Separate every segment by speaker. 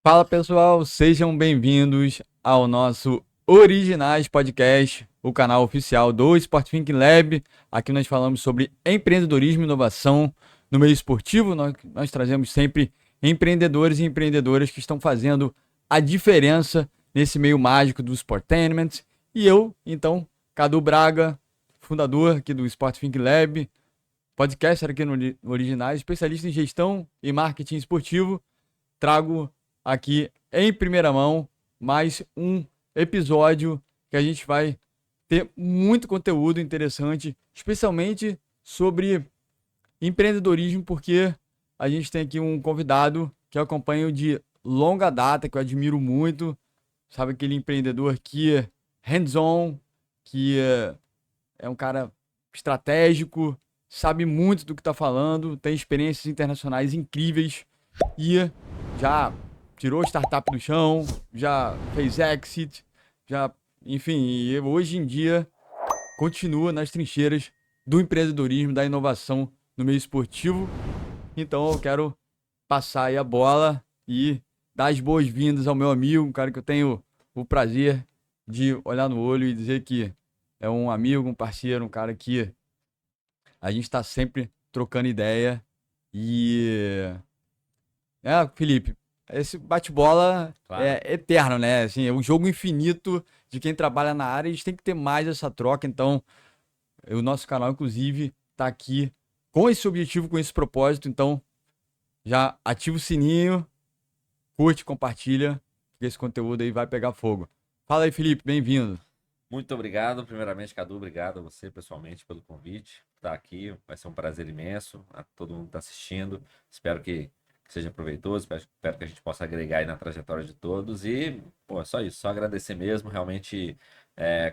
Speaker 1: Fala pessoal, sejam bem-vindos ao nosso Originais Podcast, o canal oficial do Sport Thinking Lab. Aqui nós falamos sobre empreendedorismo e inovação no meio esportivo. Nós trazemos sempre empreendedores e empreendedoras que estão fazendo a diferença nesse meio mágico do Sportainment. E eu, então, Cadu Braga, fundador aqui do Sport Thinking Lab, podcaster aqui no Originais, especialista em gestão e marketing esportivo, trago aqui em primeira mão mais um episódio que a gente vai ter muito conteúdo interessante, especialmente sobre empreendedorismo, porque a gente tem aqui um convidado que eu acompanho de longa data, que eu admiro muito, sabe, aquele empreendedor que é hands-on, que é um cara estratégico, sabe muito do que está falando, tem experiências internacionais incríveis e já tirou startup do chão, já fez exit, já, enfim, e hoje em dia continua nas trincheiras do empreendedorismo, da inovação no meio esportivo. Então eu quero passar aí a bola e dar as boas-vindas ao meu amigo, um cara que eu tenho o prazer de olhar no olho e dizer que é um amigo, um parceiro, um cara que a gente está sempre trocando ideia. E Felipe, esse bate-bola
Speaker 2: Claro.
Speaker 1: é eterno, né? Assim, é um jogo infinito de quem trabalha na área. A gente tem que ter mais essa troca. Então, o nosso canal, inclusive, está aqui com esse objetivo, com esse propósito. Então, já ativa o sininho, curte, compartilha, porque esse conteúdo aí vai pegar fogo. Fala aí, Felipe, bem-vindo.
Speaker 2: Muito obrigado, primeiramente, Cadu, obrigado a você pessoalmente pelo convite. Estar aqui vai ser um prazer imenso a todo mundo que está assistindo. Espero que seja proveitoso, espero que a gente possa agregar aí na trajetória de todos. E, pô, é só isso, só agradecer mesmo. Realmente,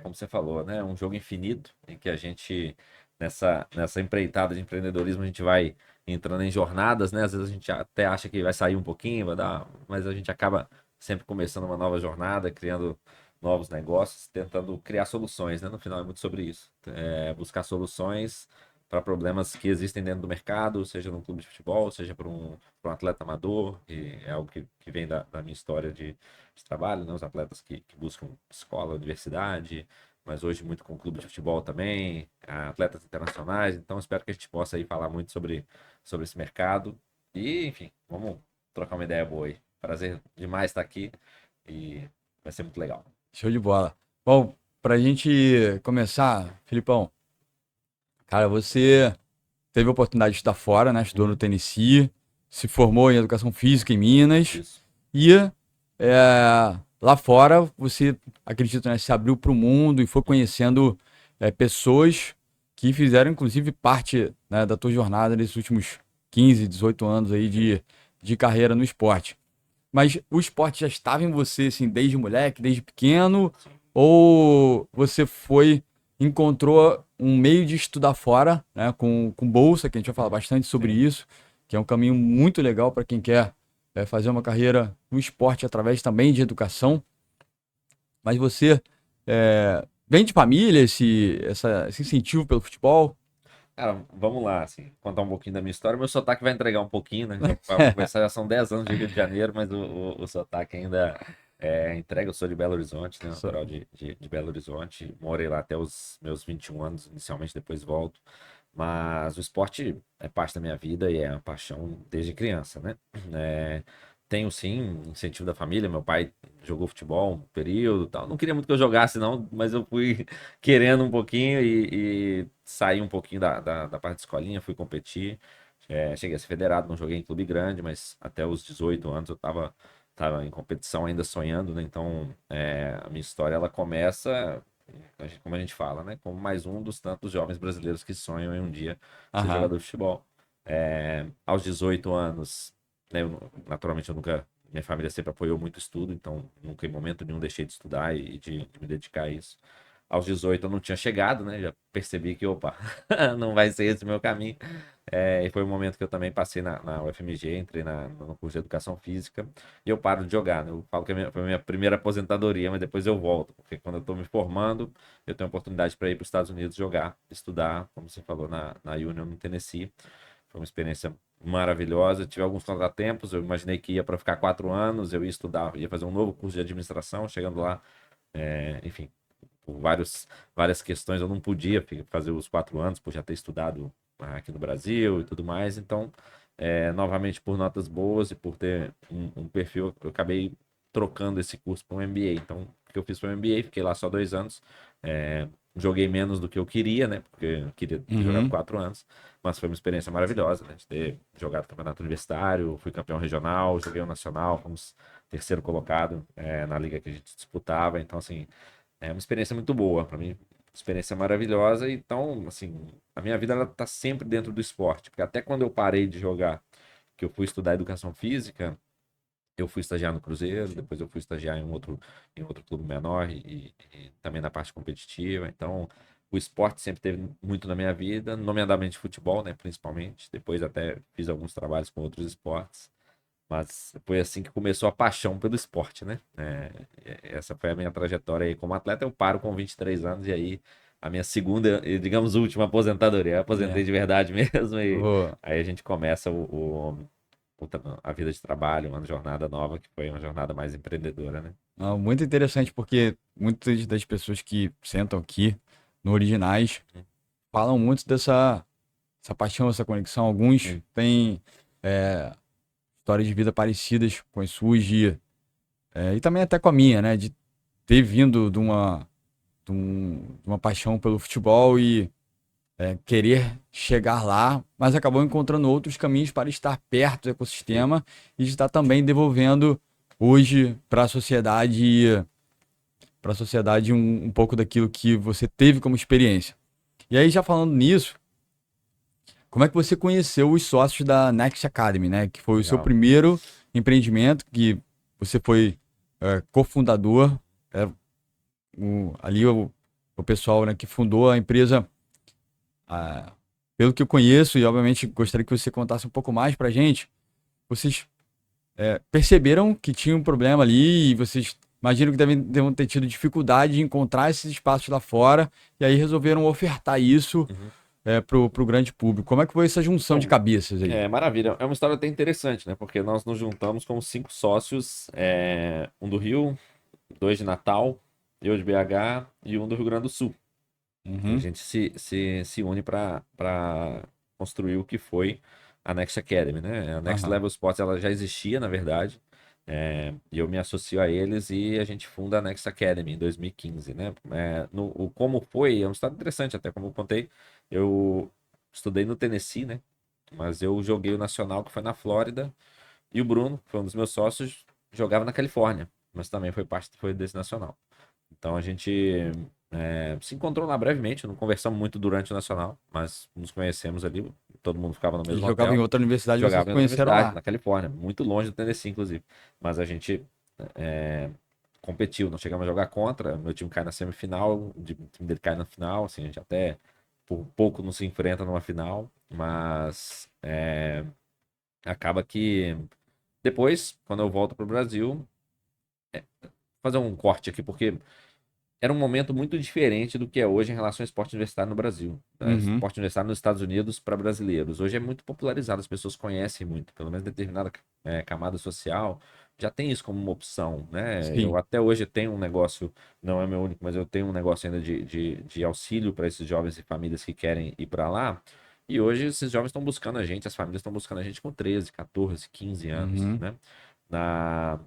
Speaker 2: como você falou, né? Um jogo infinito em que a gente, nessa empreitada de empreendedorismo, a gente vai entrando em jornadas, né? Às vezes a gente até acha que vai sair um pouquinho, vai dar, mas a gente acaba sempre começando uma nova jornada, criando novos negócios, tentando criar soluções, né? No final é muito sobre isso. Buscar soluções para problemas que existem dentro do mercado, seja num clube de futebol, seja para um atleta amador, e é algo que vem da minha história de trabalho, né? Os atletas que buscam escola, universidade, mas hoje muito com clube de futebol também, atletas internacionais, então espero que a gente possa aí falar muito sobre esse mercado e, enfim, vamos trocar uma ideia boa aí. Prazer demais estar aqui e vai ser muito legal.
Speaker 1: Show de bola. Bom, pra gente começar, Filipão, cara, você teve a oportunidade de estar fora, né? Estudou no
Speaker 2: Uhum.
Speaker 1: Tennessee, se formou em Educação Física em Minas
Speaker 2: Isso.
Speaker 1: e lá fora você, acredito, né, se abriu para o mundo e foi conhecendo pessoas que fizeram, inclusive, parte, né, da tua jornada nesses últimos 15, 18 anos aí de carreira no esporte. Mas o esporte já estava em você, assim, desde moleque, desde pequeno?
Speaker 2: Sim.
Speaker 1: Ou você encontrou um meio de estudar fora, né, com bolsa, que a gente vai falar bastante sobre
Speaker 2: Sim.
Speaker 1: isso, que é um caminho muito legal para quem quer fazer uma carreira no esporte através também de educação. Mas você vem de família, esse incentivo pelo futebol?
Speaker 2: Cara, vamos lá, assim, contar um pouquinho da minha história. Meu sotaque vai entregar um pouquinho, né? Já, para conversar, já são 10 anos de Rio de Janeiro, mas o sotaque ainda entrega. Eu sou de Belo Horizonte, né?
Speaker 1: Só-
Speaker 2: Natural de Belo Horizonte. Morei lá até os meus 21 anos, inicialmente, depois volto. Mas o esporte é parte da minha vida e é uma paixão desde criança, né? É, tenho sim incentivo da família. Meu pai jogou futebol um período, e tal. Não queria muito que eu jogasse, não, mas eu fui querendo um pouquinho e saí um pouquinho da parte de escolinha, fui competir. Cheguei a ser federado, não joguei em clube grande, mas até os 18 anos eu tava em competição ainda sonhando, né? Então, a minha história ela começa, como a gente fala, né? Como mais um dos tantos jovens brasileiros que sonham em um dia ser
Speaker 1: Aham.
Speaker 2: jogador de futebol. Aos 18 anos, né, naturalmente eu nunca. Minha família sempre apoiou muito o estudo, então nunca em momento nenhum deixei de estudar e de me dedicar a isso. Aos 18 eu não tinha chegado, né? Já percebi que, opa, não vai ser esse o meu caminho. E foi o momento que eu também passei na UFMG, entrei no curso de Educação Física e eu paro de jogar, né? Eu falo que foi a minha primeira aposentadoria, mas depois eu volto, porque quando eu estou me formando, eu tenho oportunidade para ir para os Estados Unidos jogar, estudar, como você falou, na Union, no Tennessee. Foi uma experiência maravilhosa. Tive alguns contratempos, eu imaginei que ia para ficar 4 anos, eu ia estudar, ia fazer um novo curso de administração, chegando lá, enfim, por várias questões eu não podia fazer os 4 anos, por já ter estudado aqui no Brasil e tudo mais. Então, novamente por notas boas e por ter um perfil, eu acabei trocando esse curso para um MBA. Então, o que eu fiz foi um MBA, fiquei lá só 2 anos. Joguei menos do que eu queria, né? Porque eu queria ter jogado 4 anos, mas foi uma experiência maravilhosa, né? De ter jogado campeonato universitário, fui campeão regional, joguei o nacional, fomos terceiro colocado na liga que a gente disputava. Então, assim, é uma experiência muito boa para mim, experiência maravilhosa. Então, assim, a minha vida ela tá sempre dentro do esporte, porque até quando eu parei de jogar, que eu fui estudar educação física, eu fui estagiar no Cruzeiro, depois eu fui estagiar em outro clube menor e também na parte competitiva. Então, o esporte sempre teve muito na minha vida, nomeadamente futebol, né, principalmente. Depois até fiz alguns trabalhos com outros esportes, mas foi assim que começou a paixão pelo esporte, né? Essa foi a minha trajetória aí como atleta. Eu paro com 23 anos e aí a minha segunda, e digamos, última aposentadoria. Eu aposentei
Speaker 1: É.
Speaker 2: de verdade mesmo e
Speaker 1: Ô,
Speaker 2: aí a gente começa a vida de trabalho, uma jornada nova, que foi uma jornada mais empreendedora, né?
Speaker 1: não, muito interessante porque muitas das pessoas que sentam aqui no Originais falam muito essa paixão, essa conexão. Alguns
Speaker 2: Sim.
Speaker 1: têm histórias de vida parecidas com as suas e também até com a minha, né? De ter vindo de uma paixão pelo futebol e querer chegar lá, mas acabou encontrando outros caminhos para estar perto do
Speaker 2: Sim.
Speaker 1: ecossistema e de estar também devolvendo hoje para a sociedade um pouco daquilo que você teve como experiência. E aí, já falando nisso, como é que você conheceu os sócios da Next Academy, né? Que foi o seu
Speaker 2: Legal.
Speaker 1: primeiro empreendimento, que você foi cofundador, é, ali o pessoal, né, que fundou a empresa, ah, pelo que eu conheço, e obviamente gostaria que você contasse um pouco mais pra gente, vocês perceberam que tinha um problema ali e vocês imaginam que devam ter tido dificuldade de encontrar esses espaços lá fora e aí resolveram ofertar isso
Speaker 2: Uhum.
Speaker 1: pro grande público. Como é que foi essa junção de
Speaker 2: Bom,
Speaker 1: cabeças aí?
Speaker 2: maravilha. É uma história até interessante, né? Porque nós nos juntamos com 5 sócios, um do Rio, dois de Natal, eu de BH e um do Rio Grande do Sul. E a
Speaker 1: Uhum.
Speaker 2: gente se une para construir o que foi a Next Academy, né? A Next
Speaker 1: Aham.
Speaker 2: Level Sports ela já existia, na verdade. E eu me associo a eles e a gente funda a Next Academy em 2015, né? O como foi, é uma história interessante, até como eu contei. Eu estudei no Tennessee, né? Mas eu joguei o Nacional, que foi na Flórida, e o Bruno, que foi um dos meus sócios, jogava na Califórnia, mas também foi desse Nacional. Então a gente se encontrou lá brevemente, não conversamos muito durante o Nacional, mas nos conhecemos ali, todo mundo ficava no
Speaker 1: Ele
Speaker 2: mesmo
Speaker 1: jogava em
Speaker 2: hotel,
Speaker 1: outra universidade e vocês
Speaker 2: jogava
Speaker 1: se
Speaker 2: em outra
Speaker 1: conheceram
Speaker 2: universidade,
Speaker 1: lá.
Speaker 2: na Califórnia, muito longe do Tennessee, inclusive. Mas a gente é, competiu, não chegamos a jogar contra, meu time cai na semifinal, o time dele cai na final, assim, a gente até por pouco não se enfrenta numa final, mas acaba que depois, quando eu volto para o Brasil, fazer um corte aqui, porque era um momento muito diferente do que é hoje em relação ao esporte universitário no Brasil. Né?
Speaker 1: Uhum.
Speaker 2: Esporte universitário nos Estados Unidos para brasileiros. Hoje é muito popularizado, as pessoas conhecem muito, pelo menos determinada camada social já tem isso como uma opção, né? Eu
Speaker 1: Sim.
Speaker 2: até hoje tenho um negócio, não é meu único, mas eu tenho um negócio ainda de auxílio para esses jovens e famílias que querem ir para lá. E hoje esses jovens estão buscando a gente, as famílias estão buscando a gente com 13, 14, 15 anos,
Speaker 1: Uhum.
Speaker 2: né? Na,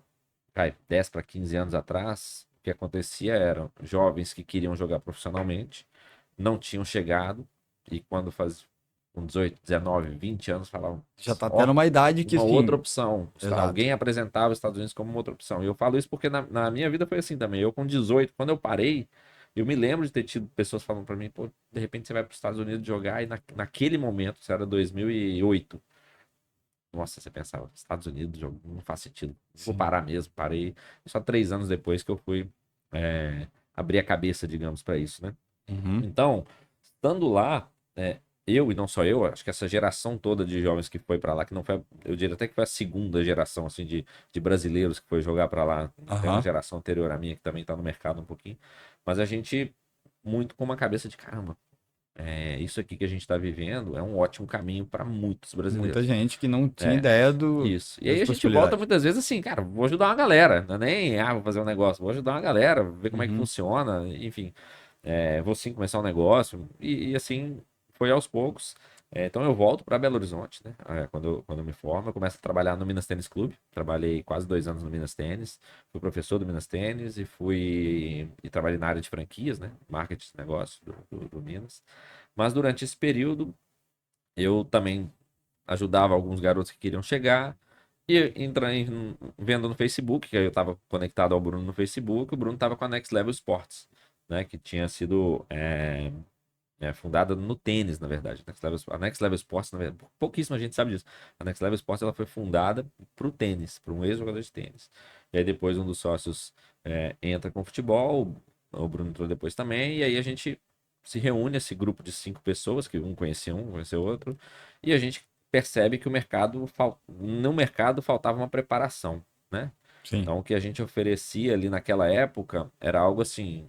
Speaker 2: 10 para 15 anos atrás, o que acontecia eram jovens que queriam jogar profissionalmente, não tinham chegado, e quando faz com 18, 19, 20 anos falavam,
Speaker 1: Já tá
Speaker 2: ó,
Speaker 1: tendo uma idade que,
Speaker 2: uma outra
Speaker 1: assim,
Speaker 2: opção.
Speaker 1: exato.
Speaker 2: Alguém apresentava os Estados Unidos como uma outra opção. E eu falo isso porque na minha vida foi assim também. Eu com 18, quando eu parei, eu me lembro de ter tido pessoas falando para mim, pô, de repente você vai para os Estados Unidos jogar, e naquele momento, isso era 2008. Nossa, você pensava, Estados Unidos, não faz sentido. Vou
Speaker 1: Sim.
Speaker 2: parar mesmo, parei. Só 3 anos depois que eu fui abrir a cabeça, digamos, para isso, né?
Speaker 1: Uhum.
Speaker 2: Então, estando lá, eu e não só eu, acho que essa geração toda de jovens que foi para lá, que não foi, eu diria até que foi a segunda geração assim de brasileiros que foi jogar para lá. Tem uma
Speaker 1: Aham.
Speaker 2: geração anterior à minha que também está no mercado um pouquinho, mas a gente muito com uma cabeça de caramba. isso aqui que a gente está vivendo é um ótimo caminho para muitos
Speaker 1: Muita
Speaker 2: brasileiros.
Speaker 1: gente que não tinha
Speaker 2: É,
Speaker 1: ideia
Speaker 2: isso. E
Speaker 1: das
Speaker 2: aí a gente volta
Speaker 1: possibilidades.
Speaker 2: muitas vezes assim, cara, vou ajudar uma galera. Não é nem, vou fazer um negócio, vou ajudar uma galera, ver como é que
Speaker 1: Uhum.
Speaker 2: funciona, enfim. Vou sim começar um negócio. E assim foi aos poucos. Então eu volto para Belo Horizonte, né? Quando eu me formo, eu começo a trabalhar no Minas Tênis Clube. Trabalhei quase 2 anos no Minas Tênis. Fui professor do Minas Tênis e trabalhei na área de franquias, né? Marketing de negócio do Minas. Mas durante esse período, eu também ajudava alguns garotos que queriam chegar. E vendo no Facebook, que eu estava conectado ao Bruno no Facebook, o Bruno estava com a Next Level Sports, né? Que tinha sido fundada no tênis, na verdade. A Next Level Sports, na verdade, pouquíssima gente sabe disso. A Next Level Sports ela foi fundada para o tênis, para um ex-jogador de tênis. E aí depois um dos sócios entra com o futebol, o Bruno entrou depois também, e aí a gente se reúne, esse grupo de 5 pessoas, que um conhecia um, conhecia outro, e a gente percebe que no mercado faltava uma preparação, né?
Speaker 1: Sim.
Speaker 2: Então, o que a gente oferecia ali naquela época era algo assim.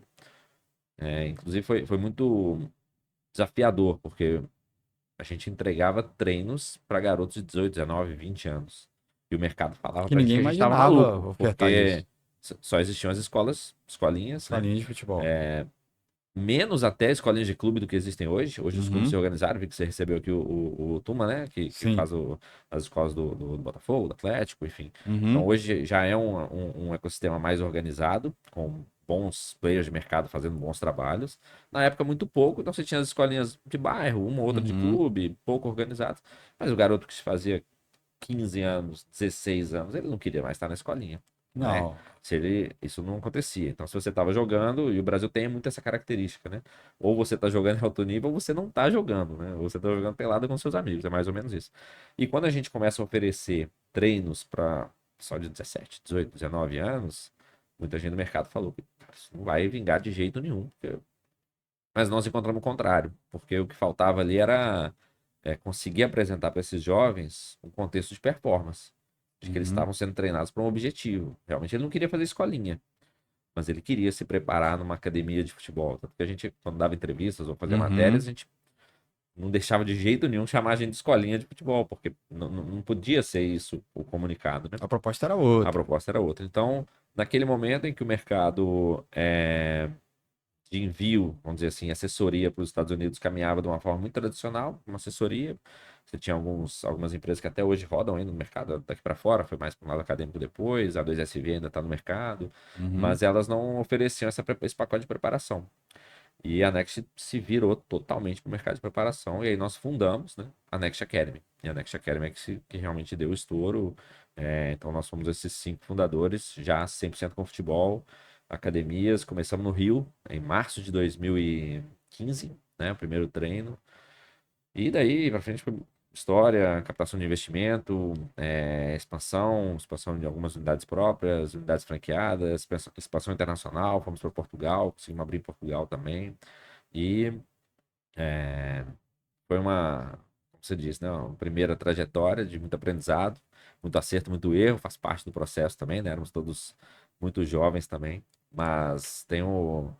Speaker 2: Inclusive, foi muito desafiador, porque a gente entregava treinos para garotos de 18, 19, 20 anos. E o mercado falava
Speaker 1: Que
Speaker 2: pra gente
Speaker 1: ninguém
Speaker 2: que a gente estava
Speaker 1: imaginava
Speaker 2: maluco,
Speaker 1: ofertar isso.
Speaker 2: porque só existiam as escolinhas,
Speaker 1: Só
Speaker 2: né?
Speaker 1: linha de futebol.
Speaker 2: Menos até escolinhas de clube do que existem hoje. Hoje os clubes se
Speaker 1: Uhum.
Speaker 2: organizaram, vi que você recebeu aqui o Tuma, né? Que
Speaker 1: Sim.
Speaker 2: faz as escolas do Botafogo, do Atlético, enfim. Então
Speaker 1: Uhum.
Speaker 2: hoje já é um ecossistema mais organizado, com bons players de mercado fazendo bons trabalhos. Na época, muito pouco, então você tinha as escolinhas de bairro, uma ou outra de
Speaker 1: Uhum.
Speaker 2: clube, pouco organizadas. Mas o garoto que se fazia 15 anos, 16 anos, ele não queria mais estar na escolinha, né?
Speaker 1: Não.
Speaker 2: Isso não acontecia. Então, se você estava jogando, e o Brasil tem muito essa característica, né? Ou você está jogando em alto nível, ou você não está jogando, né? Ou você está jogando pelada com seus amigos, é mais ou menos isso. E quando a gente começa a oferecer treinos para só de 17, 18, 19 anos, muita gente do mercado falou que "Cara, isso não vai vingar de jeito nenhum. Mas nós encontramos o contrário, porque o que faltava ali era conseguir apresentar para esses jovens um contexto de performance, de que eles
Speaker 1: Uhum.
Speaker 2: estavam sendo treinados para um objetivo. Realmente ele não queria fazer escolinha, mas ele queria se preparar numa academia de futebol. Tanto que a gente, quando dava entrevistas ou fazia matérias,
Speaker 1: Uhum.
Speaker 2: a gente não deixava de jeito nenhum chamar a gente de escolinha de futebol, porque não podia ser isso o comunicado, né?
Speaker 1: A proposta era
Speaker 2: A
Speaker 1: outra.
Speaker 2: proposta era outra. Então, naquele momento em que o mercado de envio, vamos dizer assim, assessoria para os Estados Unidos caminhava de uma forma muito tradicional, uma assessoria. Você tinha algumas empresas que até hoje rodam ainda no mercado daqui para fora, foi mais para o lado acadêmico depois, a 2SV ainda está no mercado,
Speaker 1: Uhum.
Speaker 2: mas elas não ofereciam esse pacote de preparação. E a Next se virou totalmente para o mercado de preparação, e aí nós fundamos, né, a Next Academy. E a Next Academy é que realmente deu o estouro. Então nós fomos esses 5 fundadores, já 100% com futebol, academias. Começamos no Rio, em março de 2015, né, o primeiro treino. E daí para frente foi história, captação de investimento, expansão de algumas unidades próprias, unidades franqueadas, expansão internacional. Fomos para Portugal, conseguimos abrir em Portugal também. E foi como você disse, né, uma primeira trajetória de muito aprendizado, muito acerto, muito erro, faz parte do processo também, né? Éramos todos muito jovens também, mas tenho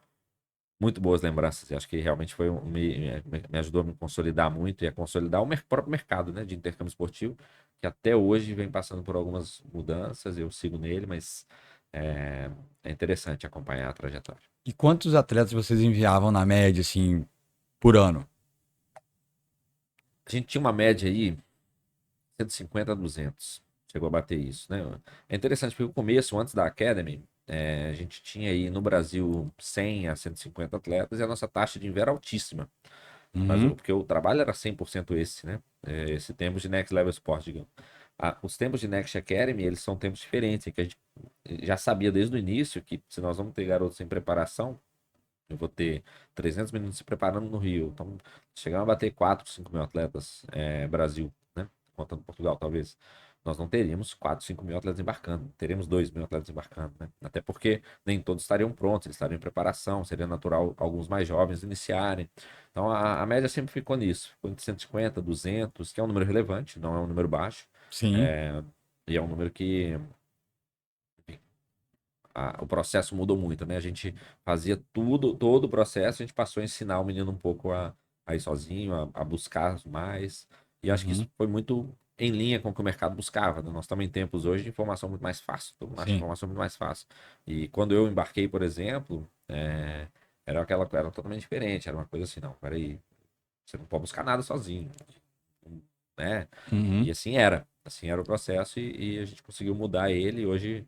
Speaker 2: muito boas lembranças. E acho que realmente me ajudou a me consolidar muito e a consolidar próprio mercado, né, de intercâmbio esportivo, que até hoje vem passando por algumas mudanças. Eu sigo nele, mas é, é interessante acompanhar a trajetória.
Speaker 1: E quantos atletas vocês enviavam na média, assim, por ano?
Speaker 2: A gente tinha uma média aí 150 a 200. Chegou a bater isso, né? É interessante porque o começo, antes da Academy, a gente tinha aí no Brasil 100 a 150 atletas e a nossa taxa de envio era altíssima. Mas
Speaker 1: Uhum.
Speaker 2: porque o trabalho era 100% esse, né? Esse tempos de Next Level Sport, digamos. Os tempos de Next Academy, eles são tempos diferentes, em que a gente já sabia desde o início que se nós vamos ter garotos em preparação, eu vou ter 300 meninos se preparando no Rio. Então, chegamos a bater 4, 5 mil atletas Brasil, né? Contando Portugal, talvez. Nós não teríamos 4, 5 mil atletas embarcando. Teremos 2 mil atletas embarcando, né? Até porque nem todos estariam prontos, eles estariam em preparação. Seria natural alguns mais jovens iniciarem. Então, a média sempre ficou nisso. Ficou entre 150, 200, que é um número relevante, não é um número baixo.
Speaker 1: Sim.
Speaker 2: É, e é um número que o processo mudou muito, né? A gente fazia tudo, todo o processo, a gente passou a ensinar o menino um pouco a a ir sozinho, a buscar mais. E acho que
Speaker 1: Uhum.
Speaker 2: isso foi muito em linha com o que o mercado buscava, né? Nós estamos em tempos hoje de informação muito mais fácil, todo mundo acha
Speaker 1: Sim.
Speaker 2: informação muito mais fácil. E quando eu embarquei, por exemplo, era totalmente diferente, era uma coisa assim, não, peraí, você não pode buscar nada sozinho, né?
Speaker 1: Uhum.
Speaker 2: E assim era o processo e a gente conseguiu mudar ele. Hoje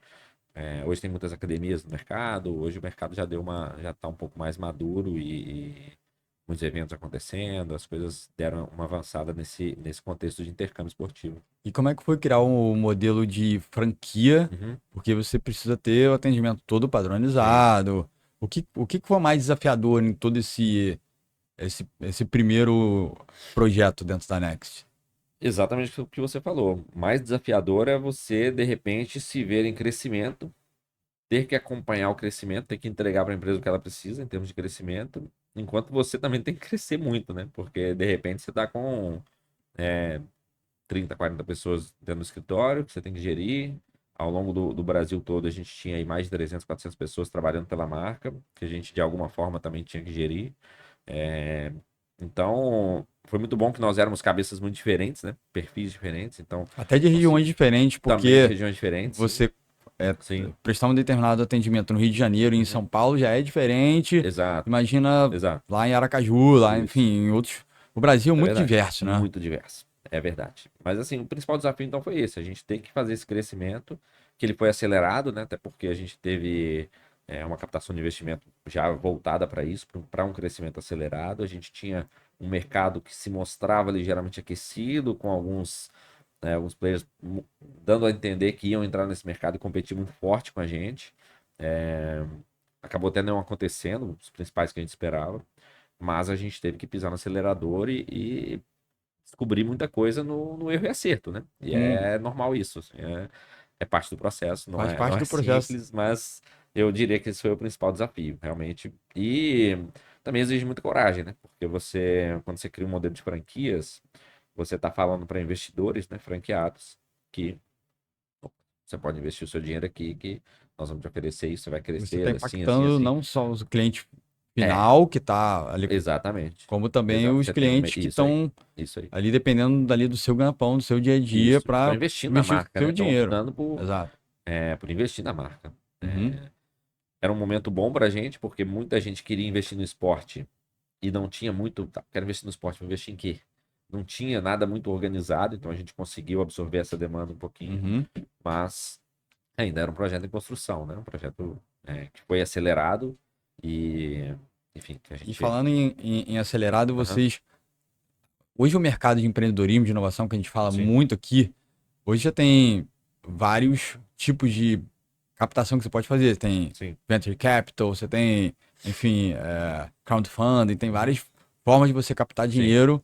Speaker 2: tem muitas academias no mercado, hoje o mercado já está um pouco mais maduro e muitos eventos acontecendo, as coisas deram uma avançada nesse contexto de intercâmbio esportivo.
Speaker 1: E como é que foi criar um modelo de franquia?
Speaker 2: Uhum,
Speaker 1: Porque você precisa ter o atendimento todo
Speaker 2: sim.
Speaker 1: padronizado. O que foi mais desafiador em todo esse primeiro projeto dentro da Next?
Speaker 2: Exatamente o que você falou. Mais desafiador é você, de repente, se ver em crescimento, ter que acompanhar o crescimento, ter que entregar para a empresa o que ela precisa em termos de crescimento, enquanto você também tem que crescer muito, né? Porque, de repente, você está com 30, 40 pessoas dentro do escritório que você tem que gerir. Ao longo do Brasil todo, a gente tinha aí mais de 300, 400 pessoas trabalhando pela marca, que a gente, de alguma forma, também tinha que gerir. É, Então, foi muito bom que nós éramos cabeças muito diferentes, né? Perfis diferentes. Então,
Speaker 1: Até de
Speaker 2: nós
Speaker 1: regiões diferentes,
Speaker 2: também de
Speaker 1: porque
Speaker 2: regiões diferentes, sim.
Speaker 1: você
Speaker 2: Sim,
Speaker 1: prestar um determinado atendimento no Rio de Janeiro e em
Speaker 2: uhum.
Speaker 1: São Paulo já é diferente.
Speaker 2: Exato,
Speaker 1: Imagina
Speaker 2: exato.
Speaker 1: lá em Aracaju, lá, enfim,
Speaker 2: Isso.
Speaker 1: em outros. O Brasil é
Speaker 2: É
Speaker 1: muito
Speaker 2: verdade.
Speaker 1: diverso, né?
Speaker 2: Muito diverso. É verdade. Mas assim, o principal desafio então foi esse, a gente tem que fazer esse crescimento, que ele foi acelerado, né? Até porque a gente teve uma captação de investimento já voltada para isso, para um crescimento acelerado. A gente tinha um mercado que se mostrava ligeiramente aquecido, com alguns players dando a entender que iam entrar nesse mercado e competir muito forte com a gente. É, Acabou até não acontecendo, os principais que a gente esperava. Mas a gente teve que pisar no acelerador e descobrir muita coisa no erro e acerto, né? E
Speaker 1: Sim,
Speaker 2: é normal isso, assim, é parte do processo, não
Speaker 1: faz
Speaker 2: é, não
Speaker 1: parte
Speaker 2: é
Speaker 1: do processo.
Speaker 2: simples, mas eu diria que esse foi o principal desafio, realmente. E também exige muita coragem, né? Porque quando você cria um modelo de franquias, você está falando para investidores, né, franqueados, que você pode investir o seu dinheiro aqui, que nós vamos te oferecer isso, você vai
Speaker 1: Você
Speaker 2: crescer
Speaker 1: está
Speaker 2: assim, assim,
Speaker 1: impactando
Speaker 2: assim.
Speaker 1: não só o cliente
Speaker 2: É,
Speaker 1: final que está ali,
Speaker 2: exatamente.
Speaker 1: como também
Speaker 2: Exato.
Speaker 1: os
Speaker 2: Você tem
Speaker 1: clientes que
Speaker 2: isso aí.
Speaker 1: estão
Speaker 2: Isso aí.
Speaker 1: ali dependendo dali do seu ganha-pão, do seu dia a dia
Speaker 2: Isso. Estão
Speaker 1: para
Speaker 2: investindo na
Speaker 1: investir o
Speaker 2: marca, né?
Speaker 1: seu
Speaker 2: Estão
Speaker 1: dinheiro.
Speaker 2: optando
Speaker 1: Exato.
Speaker 2: por investir na marca.
Speaker 1: Uhum.
Speaker 2: Era um momento bom pra gente, porque muita gente queria investir no esporte e não tinha muito. Tá, quero investir no esporte, vou investir em quê? Não tinha nada muito organizado, então a gente conseguiu absorver essa demanda um pouquinho,
Speaker 1: Uhum.
Speaker 2: mas ainda era um projeto em construção, né? Um projeto que foi acelerado e, enfim, que a
Speaker 1: E
Speaker 2: gente.
Speaker 1: falando em acelerado,
Speaker 2: Aham,
Speaker 1: vocês. Hoje o mercado de empreendedorismo, de inovação, que a gente fala
Speaker 2: sim,
Speaker 1: muito aqui, hoje já tem vários tipos de captação que você pode fazer. Tem
Speaker 2: sim.
Speaker 1: venture capital, você tem, enfim, crowdfunding, tem
Speaker 2: Uhum,
Speaker 1: várias formas de você captar
Speaker 2: sim.
Speaker 1: dinheiro,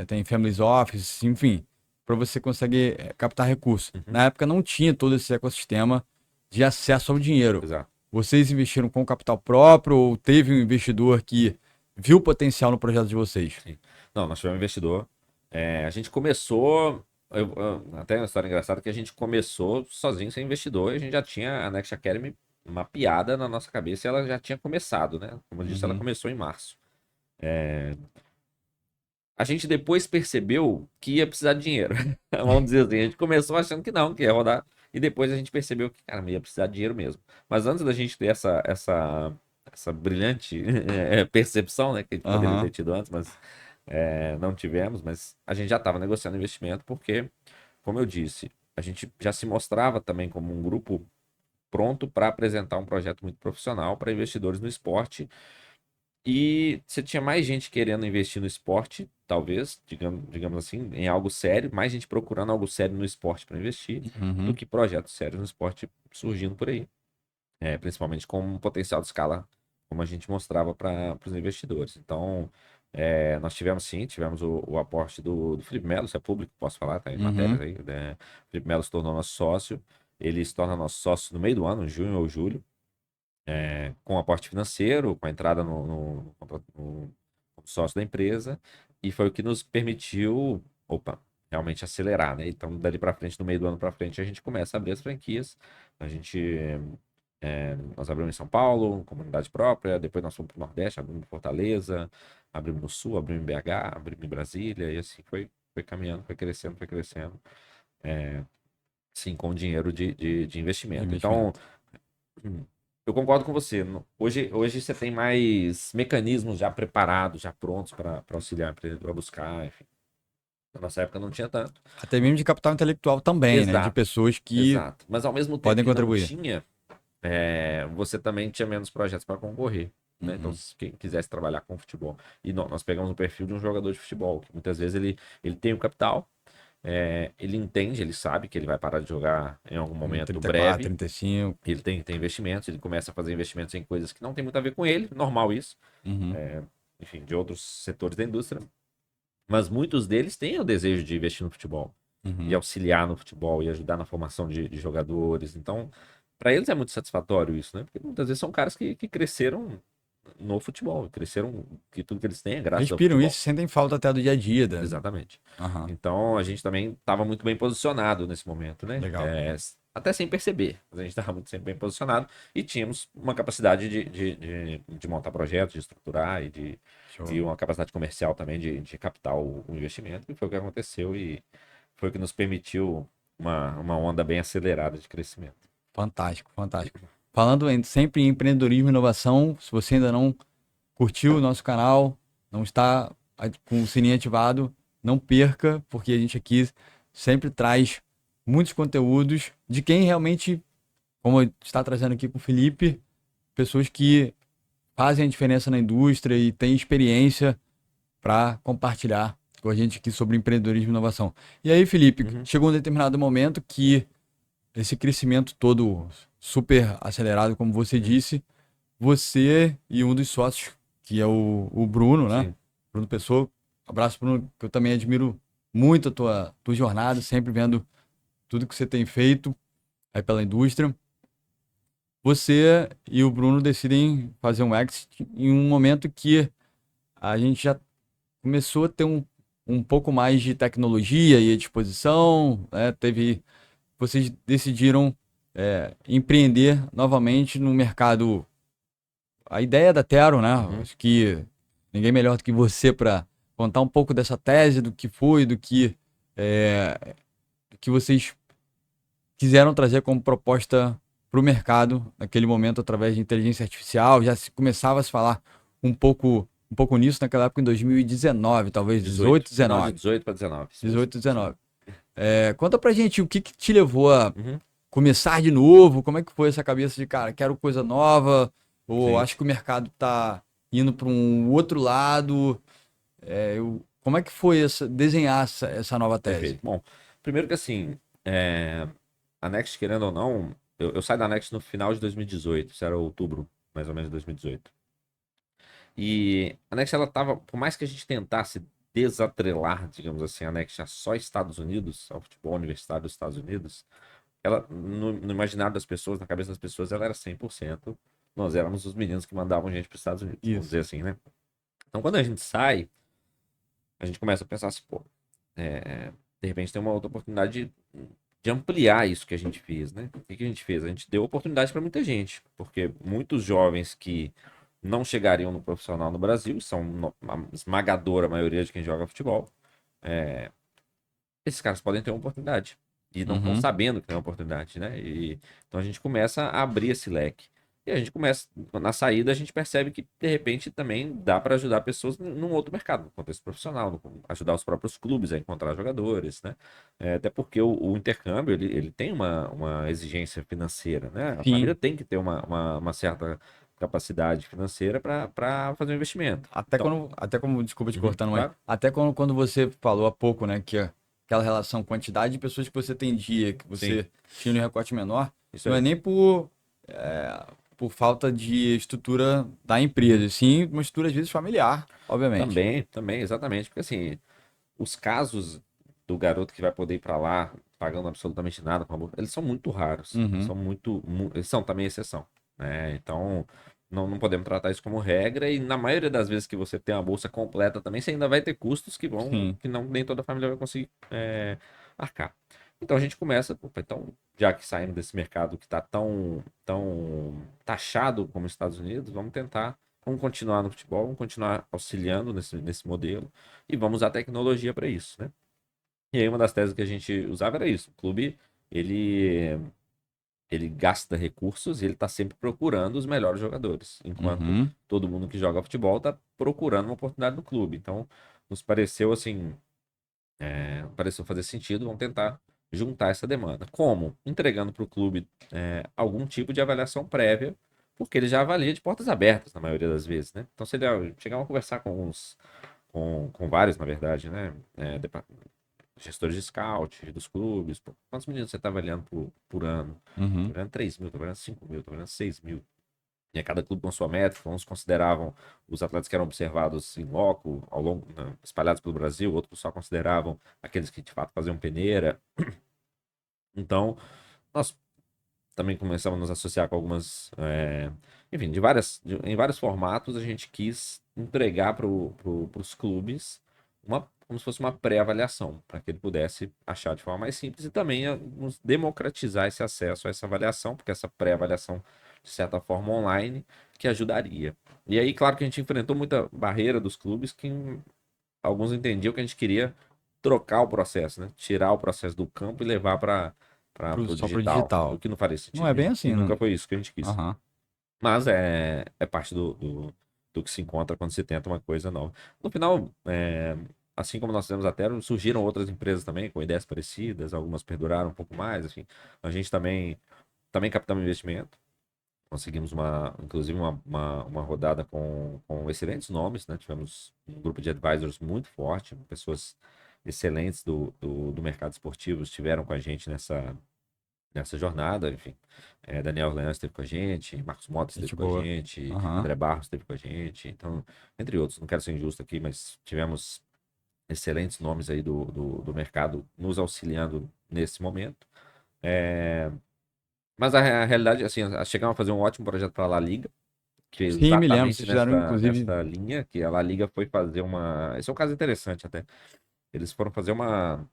Speaker 1: tem family office, enfim, para você conseguir captar recursos.
Speaker 2: Uhum,
Speaker 1: Na época não tinha todo esse ecossistema de acesso ao dinheiro.
Speaker 2: exato.
Speaker 1: Vocês investiram com capital próprio ou teve um investidor que viu o potencial no projeto de vocês?
Speaker 2: Sim. Não, nós tivemos um investidor. A gente começou. Até uma história engraçada que a gente começou sozinho sem investidor e a gente já tinha a Next Academy mapeada na nossa cabeça e ela já tinha começado, né? Como eu disse, ela
Speaker 1: Uhum,
Speaker 2: começou em março. A gente depois percebeu que ia precisar de dinheiro. Vamos dizer assim, a gente começou achando que não, que ia rodar, e depois a gente percebeu que, cara, ia precisar de dinheiro mesmo. Mas antes da gente ter essa brilhante percepção, né, que a gente poderia ter
Speaker 1: aham,
Speaker 2: tido antes, mas não tivemos, mas a gente já estava negociando investimento porque, como eu disse, a gente já se mostrava também como um grupo pronto para apresentar um projeto muito profissional para investidores no esporte e você tinha mais gente querendo investir no esporte, talvez, digamos assim, em algo sério, mais gente procurando algo sério no esporte para investir, do
Speaker 1: uhum.
Speaker 2: que projetos sérios no esporte surgindo por aí. Principalmente com um potencial de escala, como a gente mostrava para os investidores. Então, nós tivemos o aporte do Felipe Melo, isso é público, posso falar, tá em matérias
Speaker 1: Uhum.
Speaker 2: aí, né? O Felipe Melo se tornou nosso sócio, ele se torna nosso sócio no meio do ano, junho ou julho com aporte financeiro, com a entrada como sócio da empresa, e foi o que nos permitiu, opa, realmente acelerar, né? Então, dali para frente, no meio do ano para frente, a gente começa a abrir as franquias, a gente Nós abrimos em São Paulo, comunidade própria, depois nós fomos para o Nordeste, abrimos em Fortaleza, abrimos no Sul, abrimos em BH, abrimos em Brasília, e assim foi caminhando, foi crescendo, foi crescendo. Sim, com dinheiro de
Speaker 1: De
Speaker 2: investimento. Então,
Speaker 1: investimento.
Speaker 2: eu concordo com você. Hoje você tem mais mecanismos já preparados, já prontos para auxiliar o empreendedor a buscar, enfim. Na nossa época não tinha tanto.
Speaker 1: Até mesmo de capital intelectual também, né? De
Speaker 2: Exato,
Speaker 1: pessoas que
Speaker 2: exato. Mas ao mesmo tempo
Speaker 1: podem
Speaker 2: que não
Speaker 1: contribuir.
Speaker 2: tinha, você também tinha menos projetos para concorrer. Né? Então,
Speaker 1: Uhum.
Speaker 2: se quem quisesse trabalhar com futebol. E nós pegamos o perfil de um jogador de futebol, que muitas vezes ele tem o capital, ele entende, ele sabe que ele vai parar de jogar em algum
Speaker 1: Em
Speaker 2: momento
Speaker 1: 34,
Speaker 2: breve.
Speaker 1: 35.
Speaker 2: Ele tem investimentos, ele começa a fazer investimentos em coisas que não tem muito a ver com ele, normal isso,
Speaker 1: Uhum.
Speaker 2: enfim, de outros setores da indústria. Mas muitos deles têm o desejo de investir no futebol e
Speaker 1: Uhum.
Speaker 2: auxiliar no futebol e ajudar na formação de jogadores. Então, para eles é muito satisfatório isso, né? Porque muitas vezes são caras que cresceram no futebol, cresceram, que tudo que eles têm é graças ao
Speaker 1: Respiram
Speaker 2: futebol.
Speaker 1: isso, sentem falta até do dia a dia.
Speaker 2: Exatamente.
Speaker 1: Aham.
Speaker 2: Então a gente também estava muito bem posicionado nesse momento, né?
Speaker 1: Legal.
Speaker 2: Até sem perceber, mas a gente estava muito sempre bem posicionado e tínhamos uma capacidade de montar projetos, de estruturar
Speaker 1: Show.
Speaker 2: e uma capacidade comercial também de captar o investimento, e foi o que aconteceu e foi o que nos permitiu uma onda bem acelerada de crescimento.
Speaker 1: Fantástico, fantástico. Falando sempre em empreendedorismo e inovação, se você ainda não curtiu o nosso canal, não está com o sininho ativado, não perca, porque a gente aqui sempre traz muitos conteúdos de quem realmente, como está trazendo aqui com o Felipe, pessoas que fazem a diferença na indústria e têm experiência para compartilhar com a gente aqui sobre empreendedorismo e inovação. E aí, Felipe,
Speaker 2: Uhum.
Speaker 1: chegou um determinado momento que esse crescimento todo super acelerado, como você
Speaker 2: Uhum.
Speaker 1: disse, você e um dos sócios, que é o Bruno, né?
Speaker 2: Sim.
Speaker 1: Bruno Pessoa. Abraço, Bruno, que eu também admiro muito a tua jornada, sempre vendo tudo que você tem feito aí pela indústria. Você e o Bruno decidem fazer um exit em um momento que a gente já começou a ter um pouco mais de tecnologia e à disposição, né? Vocês decidiram empreender novamente no mercado. A ideia da Tero, né?
Speaker 2: Uhum.
Speaker 1: Acho que ninguém melhor do que você para contar um pouco dessa tese, do que foi, do que vocês quiseram trazer como proposta para o mercado naquele momento através de inteligência artificial. Já se começava a se falar um pouco nisso naquela época em 2019, talvez 18,
Speaker 2: 18. Final de
Speaker 1: 19.
Speaker 2: 18 para 19. Isso mesmo.
Speaker 1: 18, 19. Conta pra gente o que te levou a
Speaker 2: Uhum.
Speaker 1: começar de novo, como é que foi essa cabeça de, cara, quero coisa nova, ou
Speaker 2: Sim.
Speaker 1: acho que o mercado tá indo para um outro lado. Como é que foi desenhar essa nova tese?
Speaker 2: Perfeito. Bom, primeiro que assim, a Next, querendo ou não, eu saí da Next no final de 2018, isso era outubro, mais ou menos, de 2018. E a Next, ela tava, por mais que a gente tentasse desatrelar, digamos assim, a Next a só Estados Unidos, ao futebol universitário dos Estados Unidos, ela, no imaginário das pessoas, na cabeça das pessoas, ela era 100%. Nós éramos os meninos que mandavam gente para os Estados Unidos, vamos
Speaker 1: Isso.
Speaker 2: dizer assim, né? Então, quando a gente sai, a gente começa a pensar assim, pô, de repente tem uma outra oportunidade de ampliar isso que a gente fez, né? O que a gente fez? A gente deu oportunidade para muita gente, porque muitos jovens que não chegariam no profissional no Brasil, são a esmagadora maioria de quem joga futebol, esses caras podem ter uma oportunidade e não estão
Speaker 1: Uhum.
Speaker 2: sabendo que tem uma oportunidade, né? Então a gente começa a abrir esse leque. E a gente começa, na saída, a gente percebe que, de repente, também dá para ajudar pessoas num outro mercado, no contexto profissional, ajudar os próprios clubes a encontrar jogadores, né? Até porque o intercâmbio, ele tem uma exigência financeira, né? A família
Speaker 1: Sim.
Speaker 2: tem que ter uma certa capacidade financeira para fazer um investimento. Então,
Speaker 1: Até como, desculpa te cortando, mas
Speaker 2: claro,
Speaker 1: até quando você falou há pouco, né, que aquela relação quantidade de pessoas que você atendia, que
Speaker 2: sim,
Speaker 1: você tinha um recorte menor,
Speaker 2: isso
Speaker 1: não é
Speaker 2: aí.
Speaker 1: nem por falta de estrutura da
Speaker 2: Uhum.
Speaker 1: empresa, sim, uma estrutura às vezes familiar, obviamente.
Speaker 2: Também, exatamente. Porque assim, os casos do garoto que vai poder ir pra lá pagando absolutamente nada com a bolsa, eles são muito raros. Eles
Speaker 1: Uhum.
Speaker 2: são eles são também exceção, né? Então, não podemos tratar isso como regra e na maioria das vezes que você tem uma bolsa completa também, você ainda vai ter custos
Speaker 1: Sim.
Speaker 2: que não, nem toda família vai conseguir arcar. Então a gente começa, opa, então, já que saímos desse mercado que está tão taxado como os Estados Unidos, vamos continuar no futebol, vamos continuar auxiliando nesse modelo e vamos usar tecnologia para isso, né? E aí uma das teses que a gente usava era isso. O clube, ele, ele gasta recursos e ele está sempre procurando os melhores jogadores, enquanto
Speaker 1: Uhum.
Speaker 2: todo mundo que joga futebol está procurando uma oportunidade no clube. Então, nos pareceu assim, pareceu fazer sentido, vamos tentar juntar essa demanda. Como? Entregando para o clube algum tipo de avaliação prévia, porque ele já avalia de portas abertas na maioria das vezes, né? Então, se ele chegar a conversar com vários, na verdade, né? Gestores de scout, dos clubes, pô, quantos meninos você está avaliando por ano? Tô
Speaker 1: Uhum.
Speaker 2: avaliando 3 mil, tô avaliando 5 mil, tô avaliando 6 mil. E a cada clube com sua métrica, uns consideravam os atletas que eram observados em loco, ao longo, né, espalhados pelo Brasil, outros só consideravam aqueles que de fato faziam peneira. Então, nós também começamos a nos associar com algumas, enfim, em vários formatos a gente quis entregar para os clubes como se fosse uma pré-avaliação, para que ele pudesse achar de forma mais simples e também nos democratizar esse acesso a essa avaliação, porque essa pré-avaliação, de certa forma, online, que ajudaria. E aí, claro que a gente enfrentou muita barreira dos clubes, que alguns entendiam que a gente queria trocar o processo, né? Tirar o processo do campo e levar para o
Speaker 1: Só pro
Speaker 2: digital, o
Speaker 1: digital.
Speaker 2: que não faria
Speaker 1: Não
Speaker 2: sentido
Speaker 1: é bem
Speaker 2: nenhum. E
Speaker 1: assim,
Speaker 2: nunca
Speaker 1: não.
Speaker 2: foi isso que a gente quis.
Speaker 1: Aham.
Speaker 2: Mas é parte do que se encontra quando se tenta uma coisa nova. No final, assim como nós fizemos a Tero, surgiram outras empresas também com ideias parecidas, algumas perduraram um pouco mais, enfim. A gente também captamos investimento. Conseguimos inclusive uma rodada com excelentes nomes, né? Tivemos um grupo de advisors muito forte, pessoas excelentes do mercado esportivo estiveram com a gente nessa jornada, enfim. Daniel Orleans esteve com a gente, Marcos Mota esteve
Speaker 1: Gente
Speaker 2: com a
Speaker 1: boa.
Speaker 2: gente,
Speaker 1: Aham.
Speaker 2: André Barros esteve com a gente, então, entre outros, não quero ser injusto aqui, mas tivemos excelentes nomes aí do mercado nos auxiliando nesse momento. É, mas a realidade, assim, chegamos a fazer um ótimo projeto para a La Liga, que é
Speaker 1: Sim, me lembro.
Speaker 2: exatamente
Speaker 1: Vocês fizeram, inclusive.
Speaker 2: nessa linha, que a La Liga foi fazer uma. Esse é um caso interessante até. Eles foram fazer uma.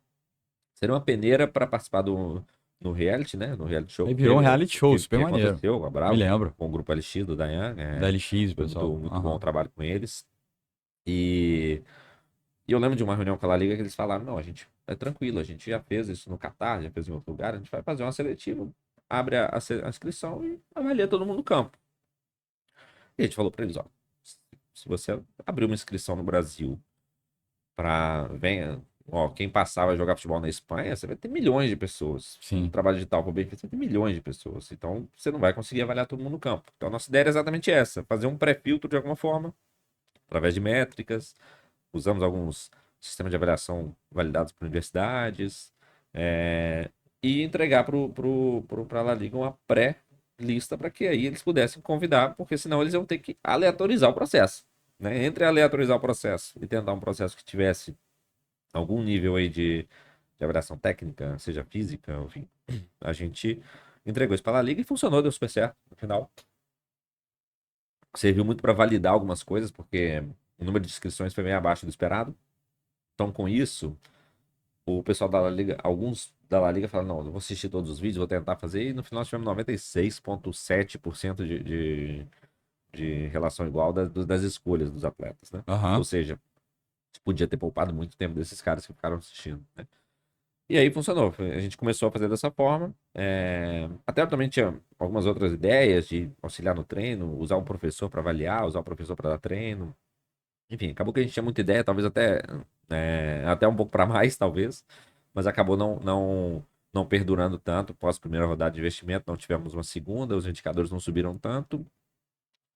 Speaker 2: Seria uma peneira para participar no reality, né? No reality show
Speaker 1: Aí virou um reality show, super
Speaker 2: que
Speaker 1: maneiro.
Speaker 2: aconteceu, a
Speaker 1: Me
Speaker 2: Bravo,
Speaker 1: lembro.
Speaker 2: com o grupo LX do Dayan.
Speaker 1: Da LX,
Speaker 2: Foi muito,
Speaker 1: pessoal.
Speaker 2: muito bom o
Speaker 1: Aham.
Speaker 2: trabalho com eles. E, e eu lembro de uma reunião com a La Liga que eles falaram: não, a gente é tranquilo, a gente já fez isso no Catar, já fez em outro lugar, a gente vai fazer uma seletiva, abre a inscrição e avalia todo mundo no campo. E a gente falou para eles: ó, se você abrir uma inscrição no Brasil para venha, ó, quem passava a jogar futebol na Espanha, você vai ter milhões de pessoas. Um
Speaker 1: Sim.
Speaker 2: trabalho digital para o bem feito, você vai ter milhões de pessoas. Então, você não vai conseguir avaliar todo mundo no campo. Então, a nossa ideia era exatamente essa: fazer um pré-filtro de alguma forma, através de métricas. Usamos alguns sistemas de avaliação validados por universidades, é, e entregar para a La Liga uma pré-lista para que aí eles pudessem convidar, porque senão eles iam ter que aleatorizar o processo. Né? Entre aleatorizar o processo e tentar um processo que tivesse algum nível aí de avaliação técnica, seja física, enfim, a gente entregou isso para a Liga e funcionou, deu super certo no final. Serviu muito para validar algumas coisas, porque o número de inscrições foi bem abaixo do esperado. Então, com isso, o pessoal da La Liga, alguns da La Liga falaram: não, eu vou assistir todos os vídeos, vou tentar fazer, e no final tivemos 96,7% de relação igual das escolhas dos atletas, né? Ou
Speaker 1: Aham.
Speaker 2: seja, podia ter poupado muito tempo desses caras que ficaram assistindo, né? E aí funcionou. A gente começou a fazer dessa forma. Até eu também tinha algumas outras ideias de auxiliar no treino, usar um professor para avaliar, usar um professor para dar treino. Enfim, acabou que a gente tinha muita ideia, talvez até um pouco para mais, talvez, mas acabou não perdurando tanto. Pós a primeira rodada de investimento, não tivemos uma segunda, os indicadores não subiram tanto.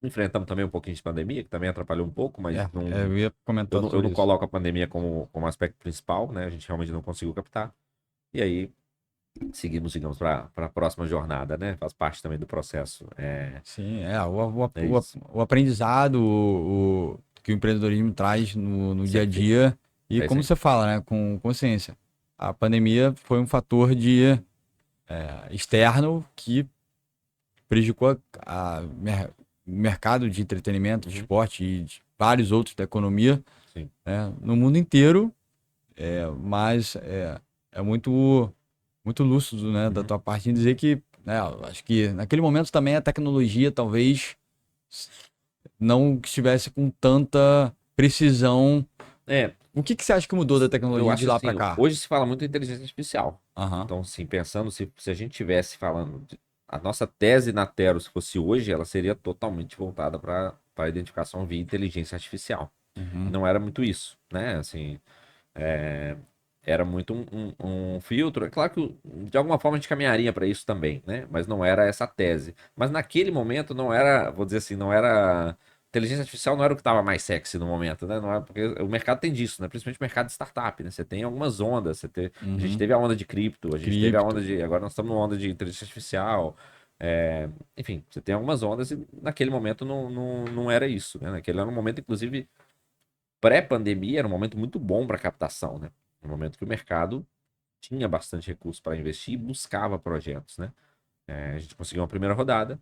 Speaker 2: Enfrentamos também um pouquinho de pandemia, que também atrapalhou um pouco, mas
Speaker 1: Eu ia
Speaker 2: eu
Speaker 1: comentar
Speaker 2: não, eu
Speaker 1: sobre
Speaker 2: não
Speaker 1: isso.
Speaker 2: coloco a pandemia como aspecto principal, né? A gente realmente não conseguiu captar. E aí seguimos, digamos, para a próxima jornada, né? Faz parte também do processo.
Speaker 1: Sim,
Speaker 2: É isso.
Speaker 1: o aprendizado, que o empreendedorismo traz no dia a
Speaker 2: Sempre.
Speaker 1: dia e
Speaker 2: É isso
Speaker 1: como
Speaker 2: aí.
Speaker 1: você fala, né, com consciência. A pandemia foi um fator de externo que prejudicou o mercado de entretenimento, de
Speaker 2: Uhum.
Speaker 1: esporte e de vários outros da economia,
Speaker 2: Sim.
Speaker 1: né, no mundo inteiro, mas é muito. muito lúcido, né, da
Speaker 2: Uhum.
Speaker 1: tua parte em dizer que, né, eu acho que naquele momento também a tecnologia talvez não estivesse com tanta precisão.
Speaker 2: É,
Speaker 1: O que que você acha que mudou da
Speaker 2: eu
Speaker 1: tecnologia de
Speaker 2: acho
Speaker 1: lá pra
Speaker 2: assim,
Speaker 1: cá?
Speaker 2: hoje se fala muito em inteligência artificial.
Speaker 1: Aham.
Speaker 2: Então, assim, pensando se a gente tivesse falando, a nossa tese na Tero, se fosse hoje, ela seria totalmente voltada para identificação via inteligência artificial. E
Speaker 1: Uhum.
Speaker 2: não era muito isso, né? Assim, é, era muito um filtro. É claro que de alguma forma a gente caminharia para isso também, né? Mas não era essa a tese. Mas naquele momento não era, vou dizer assim, não era. Inteligência artificial não era o que estava mais sexy no momento, né? Não era, porque o mercado tem disso, né? Principalmente o mercado de startup, né? Você tem algumas ondas, a gente
Speaker 1: Uhum.
Speaker 2: teve a onda de cripto, a gente teve a
Speaker 1: Cripto.
Speaker 2: onda de. Agora nós estamos numa onda de inteligência artificial. Enfim, você tem algumas ondas e naquele momento não era isso, né? Naquele era um momento, inclusive, pré-pandemia, era um momento muito bom para captação, né? Um momento que o mercado tinha bastante recurso para investir e buscava projetos, né? A gente conseguiu uma primeira rodada,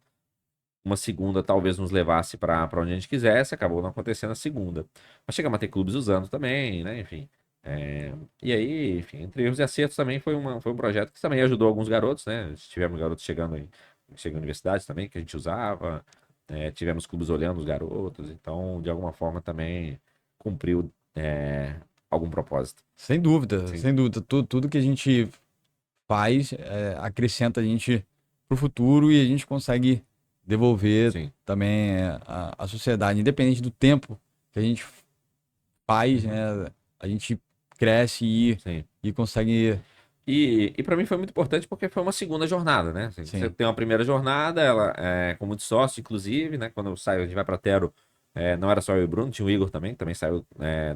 Speaker 2: uma segunda talvez nos levasse para onde a gente quisesse, acabou não acontecendo a segunda. Mas chegamos a ter clubes usando também, né? Enfim. E aí, enfim, entre erros e acertos também foi um projeto que também ajudou alguns garotos, né? Tivemos garotos chegando em universidades também, que a gente usava, tivemos clubes olhando os garotos, então, de alguma forma também cumpriu algum propósito.
Speaker 1: Sem dúvida,
Speaker 2: Sim,
Speaker 1: sem dúvida. Tudo que a gente faz acrescenta a gente pro futuro e a gente consegue devolver
Speaker 2: sim.
Speaker 1: também a sociedade, independente do tempo que a gente faz,
Speaker 2: Uhum,
Speaker 1: né? A gente cresce
Speaker 2: sim.
Speaker 1: e consegue.
Speaker 2: E para mim foi muito importante porque foi uma segunda jornada, né? Assim, você
Speaker 1: Sim.
Speaker 2: tem uma primeira jornada, ela com muitos sócios, inclusive, né? Quando eu saio, a gente vai para Tero, não era só eu e o Bruno, tinha o Igor também saiu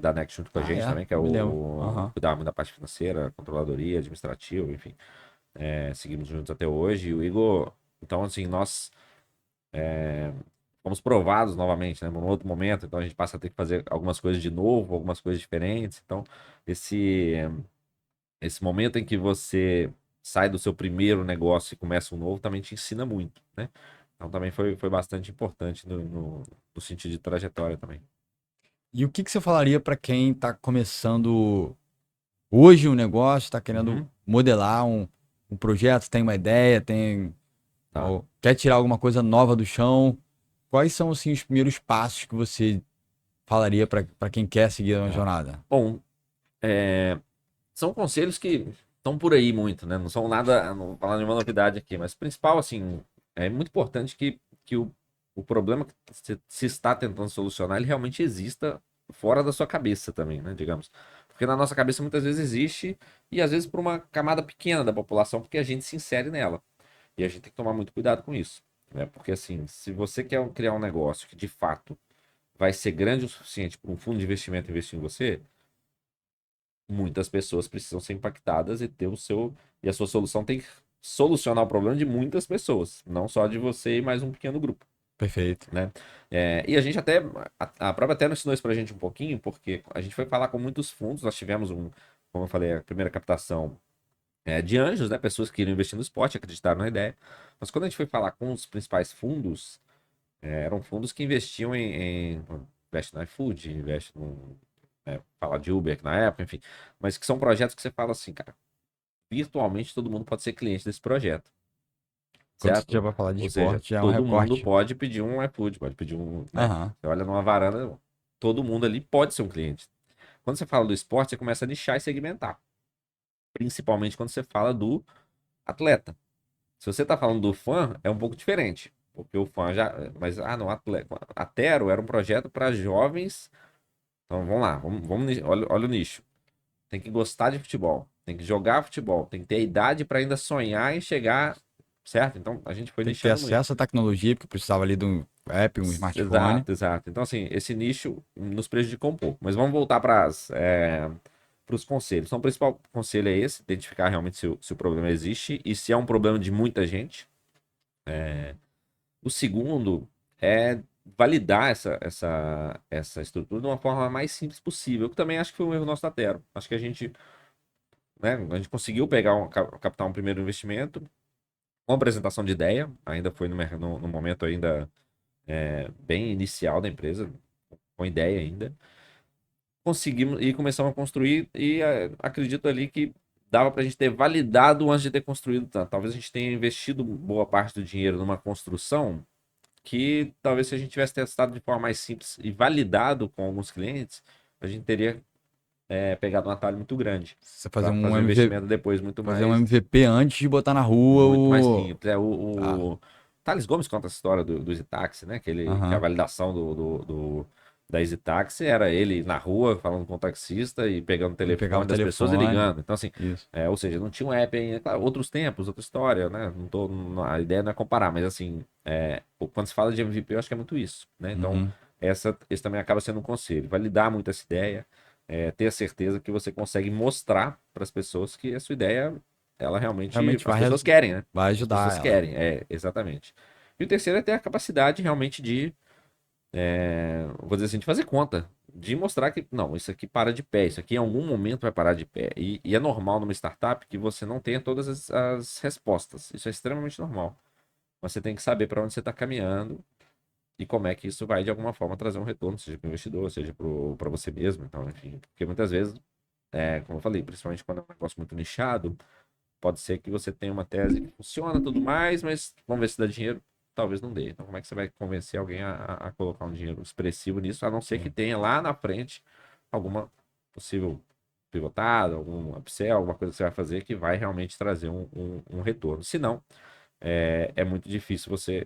Speaker 2: da Next junto com a
Speaker 1: Ah,
Speaker 2: gente
Speaker 1: é,
Speaker 2: também, que é
Speaker 1: eu me lembro.
Speaker 2: o
Speaker 1: Aham.
Speaker 2: cuidava muito da parte financeira, controladoria, administrativo, enfim. Seguimos juntos até hoje. E o Igor, então, assim, nós fomos provados novamente, né? Num outro momento, então a gente passa a ter que fazer algumas coisas de novo, algumas coisas diferentes. Então, esse. Esse momento em que você sai do seu primeiro negócio e começa um novo também te ensina muito, né? Então também foi bastante importante no sentido de trajetória também.
Speaker 1: E o que que você falaria para quem está começando hoje um negócio, está querendo
Speaker 2: Uhum,
Speaker 1: modelar um projeto, tem uma ideia,
Speaker 2: tá.
Speaker 1: quer tirar alguma coisa nova do chão? Quais são assim, os primeiros passos que você falaria para quem quer seguir uma
Speaker 2: É.
Speaker 1: jornada?
Speaker 2: Bom, é, são conselhos que estão por aí muito, né? Não são nada, não vou falar nenhuma novidade aqui, mas o principal, assim, é muito importante que o problema que se está tentando solucionar, ele realmente exista fora da sua cabeça também, né? Digamos. Porque na nossa cabeça muitas vezes existe, e às vezes por uma camada pequena da população, porque a gente se insere nela. E a gente tem que tomar muito cuidado com isso, né? Porque, assim, se você quer criar um negócio que de fato vai ser grande o suficiente para um fundo de investimento investir em você, muitas pessoas precisam ser impactadas e ter o seu. E a sua solução tem que solucionar o problema de muitas pessoas, não só de você e mais um pequeno grupo,
Speaker 1: Perfeito.
Speaker 2: né? E a gente até. A própria até ensinou isso pra gente um pouquinho, porque a gente foi falar com muitos fundos, nós tivemos como eu falei, a primeira captação de anjos, né? Pessoas que queriam investir no esporte, acreditaram na ideia. Mas quando a gente foi falar com os principais fundos, eram fundos que investiam investe no iFood, investe no. Falar de Uber na época, enfim. Mas que são projetos que você fala assim, cara, virtualmente todo mundo pode ser cliente desse projeto,
Speaker 1: Quando você já
Speaker 2: certo?
Speaker 1: vai falar de
Speaker 2: Ou seja,
Speaker 1: esporte, já é um
Speaker 2: todo mundo
Speaker 1: recorte.
Speaker 2: pode pedir um iFood, pode pedir um, né?
Speaker 1: Aham.
Speaker 2: Você olha numa varanda, todo mundo ali pode ser um cliente. Quando você fala do esporte, você começa a nichar e segmentar. Principalmente quando você fala do atleta. Se você tá falando do fã, é um pouco diferente. Porque o fã já. Mas, não, atleta. A Tero era um projeto para jovens. Então vamos lá, olha o nicho. Tem que gostar de futebol, tem que jogar futebol, tem que ter a idade para ainda sonhar em chegar, certo? Então a gente foi
Speaker 1: Tem que ter
Speaker 2: nichando muito.
Speaker 1: acesso à tecnologia, porque precisava ali de um app, um smartphone.
Speaker 2: Exato, exato. Então, assim, esse nicho nos prejudicou um pouco. Mas vamos voltar para os conselhos. Então, o principal conselho é esse: identificar realmente se o problema existe e se é um problema de muita gente. O segundo é validar essa estrutura de uma forma mais simples possível, que também acho que foi um erro nosso da Tero. Acho que a gente, né, a gente conseguiu pegar captar um primeiro investimento com apresentação de ideia, ainda foi no momento ainda bem inicial da empresa, com ideia ainda. Conseguimos e começamos a construir e acredito ali que dava pra gente ter validado antes de ter construído tanto. Talvez a gente tenha investido boa parte do dinheiro numa construção que talvez se a gente tivesse testado de forma mais simples e validado com alguns clientes, a gente teria pegado um atalho muito grande
Speaker 1: Você
Speaker 2: para fazer um investimento depois
Speaker 1: fazer um MVP antes de botar na rua
Speaker 2: muito mais
Speaker 1: o.
Speaker 2: simples.
Speaker 1: Ah,
Speaker 2: O Thales Gomes conta essa história do Easytaxi, né? Que a
Speaker 1: aham.
Speaker 2: validação da Easytaxi era ele na rua falando com o taxista e pegando o
Speaker 1: Ele pegava o
Speaker 2: telefone das pessoas e
Speaker 1: telefone.
Speaker 2: ligando. Então, assim,
Speaker 1: Isso.
Speaker 2: ou seja, não tinha um app ainda. Claro, outros tempos, outra história, né? A ideia não é comparar, mas assim, quando se fala de MVP, eu acho que é muito isso, né? Então,
Speaker 1: Uhum.
Speaker 2: esse também acaba sendo um conselho. Validar muito essa ideia, ter a certeza que você consegue mostrar para as pessoas que a sua ideia, ela realmente,
Speaker 1: Realmente
Speaker 2: as pessoas querem, né?
Speaker 1: vai
Speaker 2: As
Speaker 1: ajudar
Speaker 2: pessoas
Speaker 1: ela.
Speaker 2: querem, exatamente. E o terceiro é ter a capacidade realmente de, vou dizer assim, de fazer conta, de mostrar que, não, isso aqui para de pé, isso aqui em algum momento vai parar de pé. E é normal numa startup que você não tenha todas as respostas. Isso é extremamente normal. Você tem que saber para onde você está caminhando e como é que isso vai, de alguma forma, trazer um retorno, seja para o investidor, seja para você mesmo. Então, enfim, porque muitas vezes, como eu falei, principalmente quando é um negócio muito nichado, pode ser que você tenha uma tese que funciona tudo mais, mas vamos ver se dá dinheiro. Talvez não dê. Então, como é que você vai convencer alguém a colocar um dinheiro expressivo nisso, a não ser que
Speaker 1: Sim.
Speaker 2: tenha lá na frente alguma possível pivotada, algum upsell, alguma coisa que você vai fazer que vai realmente trazer um retorno. Se não, é muito difícil você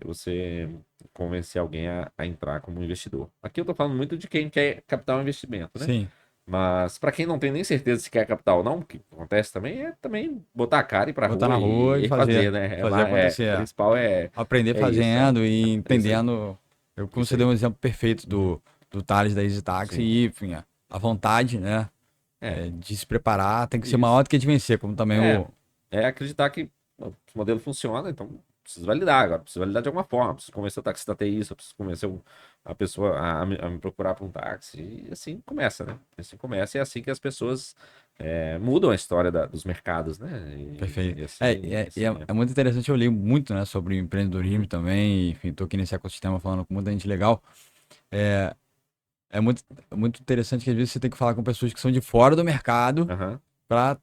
Speaker 2: convencer alguém a entrar como investidor. Aqui eu estou falando muito de quem quer captar um investimento, né?
Speaker 1: Sim.
Speaker 2: Mas para quem não tem nem certeza se quer capital ou não, o que acontece também é também botar a cara e ir pra
Speaker 1: Botar na
Speaker 2: rua
Speaker 1: rua e
Speaker 2: e fazer,
Speaker 1: fazer.
Speaker 2: né?
Speaker 1: Fazer
Speaker 2: O
Speaker 1: acontecer.
Speaker 2: principal
Speaker 1: Aprender
Speaker 2: é isso,
Speaker 1: fazendo e
Speaker 2: isso aí,
Speaker 1: entendendo. Eu, como
Speaker 2: isso
Speaker 1: você deu
Speaker 2: aí.
Speaker 1: um exemplo perfeito
Speaker 2: Uhum,
Speaker 1: do Thales da Easy Taxi
Speaker 2: sim,
Speaker 1: e, enfim, a vontade, né,
Speaker 2: é,
Speaker 1: de se preparar tem que ser
Speaker 2: isso.
Speaker 1: maior do que de vencer, como também
Speaker 2: É,
Speaker 1: o.
Speaker 2: é acreditar que o modelo funciona, então preciso validar agora, preciso validar de alguma forma, preciso convencer o taxista a ter isso, eu preciso convencer a pessoa a me procurar para um táxi, e assim começa, né? Assim começa, e é assim que as pessoas mudam a história dos mercados, né?
Speaker 1: Perfeito.
Speaker 2: E assim, assim é.
Speaker 1: É muito interessante, eu li muito, né, sobre empreendedorismo
Speaker 2: Uhum,
Speaker 1: também, enfim, tô aqui nesse ecossistema falando com muita gente legal. É, é muito interessante que às vezes você tem que falar com pessoas que são de fora do mercado
Speaker 2: aham,
Speaker 1: para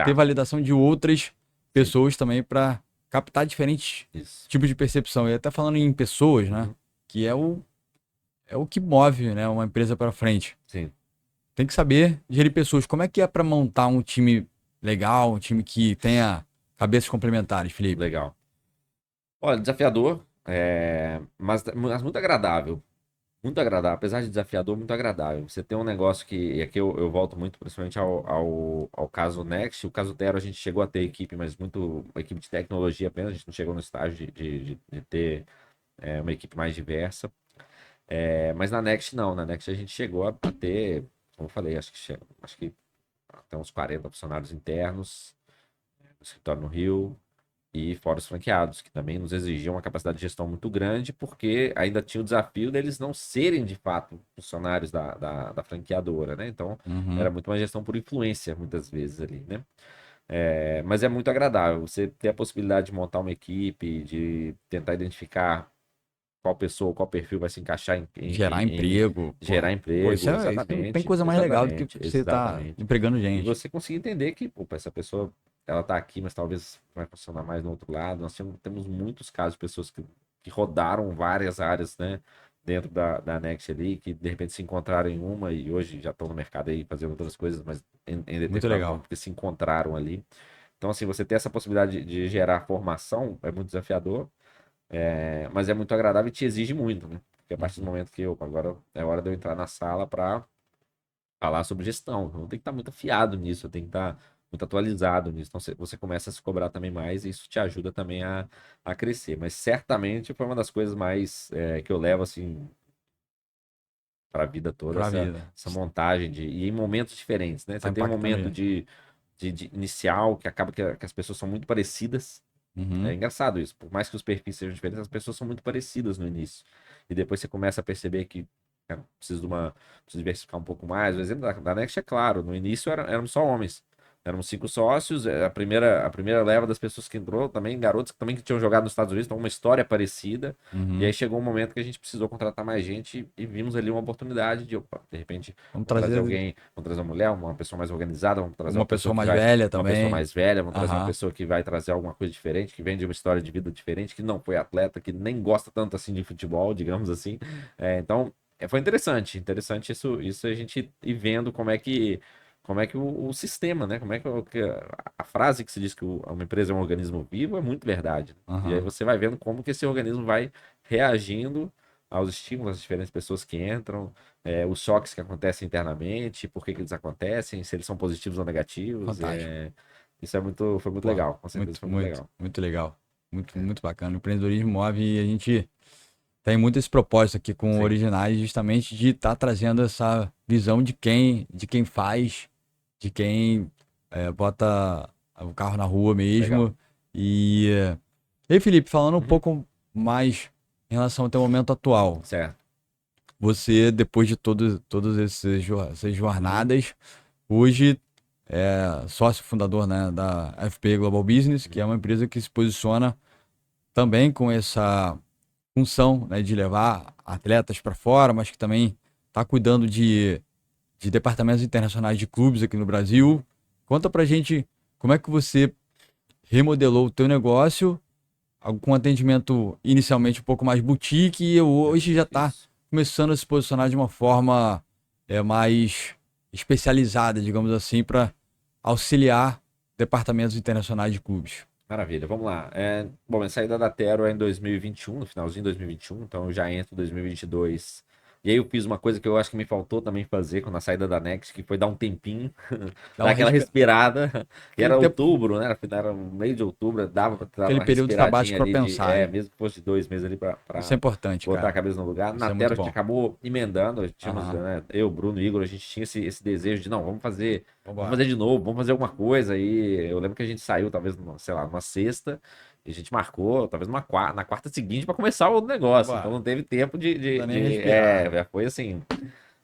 Speaker 1: ter
Speaker 2: exato,
Speaker 1: validação de outras
Speaker 2: sim,
Speaker 1: pessoas também para captar diferentes
Speaker 2: isso.
Speaker 1: tipos de percepção. E até falando em pessoas, né,
Speaker 2: Uhum,
Speaker 1: que é o que move, né, uma empresa para frente.
Speaker 2: sim,
Speaker 1: Tem que saber gerir pessoas. Como é que é para montar um time legal, um time que tenha cabeças complementares, Felipe?
Speaker 2: legal. Olha, desafiador, mas muito agradável. Muito agradável, apesar de desafiador, muito agradável. Você tem um negócio que, e aqui eu volto muito principalmente ao caso Next. O caso Tero a gente chegou a ter equipe, mas muito uma equipe de tecnologia apenas. A gente não chegou no estágio de ter uma equipe mais diversa. Mas na Next não, na Next a gente chegou a ter, como eu falei, acho que até uns 40 funcionários internos, no escritório no Rio. E fora os franqueados, que também nos exigiam uma capacidade de gestão muito grande, porque ainda tinha o desafio deles não serem de fato funcionários da franqueadora, né? Então era
Speaker 1: Uhum.
Speaker 2: muito uma gestão por influência, muitas vezes ali, né? Mas é muito agradável você ter a possibilidade de montar uma equipe, de tentar identificar qual pessoa, qual perfil vai se encaixar
Speaker 1: Gerar
Speaker 2: em
Speaker 1: emprego,
Speaker 2: gerar
Speaker 1: isso
Speaker 2: emprego,
Speaker 1: isso não tem
Speaker 2: exatamente,
Speaker 1: coisa mais legal do que
Speaker 2: exatamente,
Speaker 1: você tá
Speaker 2: exatamente.
Speaker 1: empregando
Speaker 2: E
Speaker 1: gente.
Speaker 2: você conseguir entender que, pô, essa pessoa, ela tá aqui, mas talvez vai funcionar mais no outro lado. Nós temos muitos casos de pessoas que rodaram várias áreas, né, dentro da Next ali, que de repente se encontraram em uma e hoje já estão no mercado aí fazendo outras coisas, mas em
Speaker 1: Muito
Speaker 2: determinado momento
Speaker 1: legal.
Speaker 2: porque se encontraram ali. Então, assim, você ter essa possibilidade de gerar formação é muito desafiador, mas é muito agradável e te exige muito, né? Porque a partir do
Speaker 1: Uhum.
Speaker 2: momento que agora é hora de eu entrar na sala para falar sobre gestão. Eu tenho que estar muito afiado nisso, eu tenho que estar muito atualizado nisso. Então você começa a se cobrar também mais e isso te ajuda também a crescer. Mas certamente foi uma das coisas mais que eu levo assim para a vida toda,
Speaker 1: Pra vida.
Speaker 2: essa montagem e em momentos diferentes, né?
Speaker 1: Tá
Speaker 2: Você tem um
Speaker 1: impactando
Speaker 2: momento
Speaker 1: ele.
Speaker 2: de inicial que acaba que as pessoas são muito parecidas. É
Speaker 1: Uhum.
Speaker 2: engraçado isso. Por mais que os perfis sejam diferentes, as pessoas são muito parecidas no início. E depois você começa a perceber que preciso diversificar um pouco mais. O exemplo da Next é claro. No início eram só homens. Éramos 5 sócios, a primeira leva das pessoas que entrou, também garotos que também que tinham jogado nos Estados Unidos, então uma história parecida. E
Speaker 1: Uhum.
Speaker 2: aí chegou um momento que a gente precisou contratar mais gente e vimos ali uma oportunidade de, opa, de repente,
Speaker 1: Vamos
Speaker 2: vamos trazer
Speaker 1: trazer
Speaker 2: alguém, vamos trazer uma mulher, uma pessoa mais organizada, vamos trazer
Speaker 1: uma
Speaker 2: uma pessoa
Speaker 1: pessoa
Speaker 2: que
Speaker 1: mais
Speaker 2: vai,
Speaker 1: velha
Speaker 2: uma pessoa
Speaker 1: também.
Speaker 2: mais velha, vamos trazer uma
Speaker 1: Aham.
Speaker 2: pessoa que vai trazer alguma coisa diferente, que vem de uma história de vida diferente, que não foi atleta, que nem gosta tanto assim de futebol, digamos assim. Então, foi interessante isso a gente ir vendo como é que o sistema, né? Como é que a frase que se diz que uma empresa é um organismo vivo é muito verdade. E aí
Speaker 1: Aham.
Speaker 2: você vai vendo como que esse organismo vai reagindo aos estímulos, às diferentes pessoas que entram, os choques que acontecem internamente, por que que eles acontecem, se eles são positivos ou negativos.
Speaker 1: Fantástico.
Speaker 2: Isso foi muito
Speaker 1: Pô,
Speaker 2: legal, com certeza
Speaker 1: muito,
Speaker 2: foi muito
Speaker 1: muito,
Speaker 2: legal.
Speaker 1: muito legal. Muito, muito bacana. O empreendedorismo move e a gente tem muito esse propósito aqui com o
Speaker 2: Sim,
Speaker 1: Originais, justamente de estar trazendo essa visão de quem faz, de quem bota o carro na rua
Speaker 2: legal.
Speaker 1: mesmo. E, e Felipe, falando um
Speaker 2: Uhum,
Speaker 1: pouco mais em relação ao teu momento atual,
Speaker 2: certo.
Speaker 1: você, depois de todas essas
Speaker 2: Uhum,
Speaker 1: jornadas, hoje é sócio fundador, né, da FP Global Business, que é
Speaker 2: uhum,
Speaker 1: uma empresa que se posiciona também com essa função, né, de levar atletas para fora, mas que também está cuidando de departamentos internacionais de clubes aqui no
Speaker 2: uhum.
Speaker 1: Brasil. Conta pra gente como é que você remodelou o teu negócio com atendimento inicialmente um pouco mais boutique e hoje já está
Speaker 2: Isso.
Speaker 1: começando a se posicionar de uma forma mais especializada, digamos assim, para auxiliar departamentos internacionais de clubes.
Speaker 2: Maravilha, vamos lá. Bom, minha saída da Tero é em 2021, no finalzinho de 2021, então eu já entro em 2022. E aí eu fiz uma coisa que eu acho que me faltou também fazer com a saída da Next, que foi dar um tempinho,
Speaker 1: Dá
Speaker 2: dar
Speaker 1: uma
Speaker 2: aquela respirada. E
Speaker 1: aquele
Speaker 2: era
Speaker 1: tempo,
Speaker 2: outubro, né? Era no meio de outubro, dava pra dar
Speaker 1: aquele
Speaker 2: uma
Speaker 1: período
Speaker 2: respiradinha
Speaker 1: sabático para
Speaker 2: ali
Speaker 1: pensar, né?
Speaker 2: mesmo que fosse de 2 meses ali
Speaker 1: Isso é
Speaker 2: pra
Speaker 1: importante,
Speaker 2: botar a
Speaker 1: cara.
Speaker 2: cabeça no lugar.
Speaker 1: Isso
Speaker 2: Na
Speaker 1: é
Speaker 2: Tero
Speaker 1: muito
Speaker 2: a gente
Speaker 1: bom.
Speaker 2: acabou emendando, tínhamos,
Speaker 1: Aham.
Speaker 2: né, eu, Bruno e Igor, a gente tinha esse desejo de, não, vamos
Speaker 1: Vambora.
Speaker 2: fazer de novo, vamos fazer alguma coisa. E eu lembro que a gente saiu, talvez, sei lá, numa sexta, e a gente marcou, talvez, na quarta seguinte para começar o negócio. Então
Speaker 1: Vambora.
Speaker 2: não teve tempo
Speaker 1: Não dá nem respirar.
Speaker 2: já foi assim.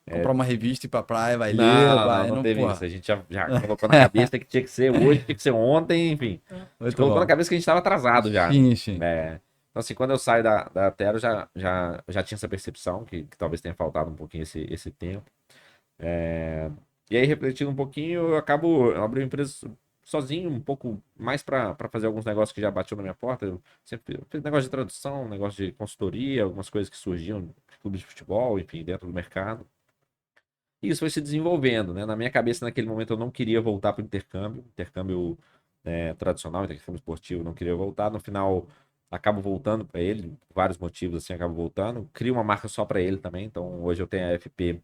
Speaker 1: Comprar uma revista e ir pra praia, vai ler,
Speaker 2: Não, não,
Speaker 1: vai.
Speaker 2: não
Speaker 1: Não,
Speaker 2: teve
Speaker 1: porra.
Speaker 2: isso. A gente já colocou na cabeça que tinha que ser hoje, tinha que ser ontem, enfim. A gente
Speaker 1: Muito
Speaker 2: colocou na
Speaker 1: bom.
Speaker 2: cabeça que a gente estava atrasado já.
Speaker 1: Sim, sim.
Speaker 2: Então, assim, quando eu saio da Tero, já tinha essa percepção, que talvez tenha faltado um pouquinho esse tempo. É, E aí, refletindo um pouquinho, eu abri uma empresa sozinho, um pouco mais para fazer alguns negócios que já batiam na minha porta. Eu sempre fiz negócio de tradução, negócio de consultoria, algumas coisas que surgiam de clubes de futebol, enfim, dentro do mercado. E isso foi se desenvolvendo, né? Na minha cabeça, naquele momento, eu não queria voltar para o intercâmbio tradicional, intercâmbio esportivo, não queria voltar. No final, acabo voltando para ele, por vários motivos, assim, acabo voltando. Crio uma marca só para ele também. Então, hoje eu tenho a FP,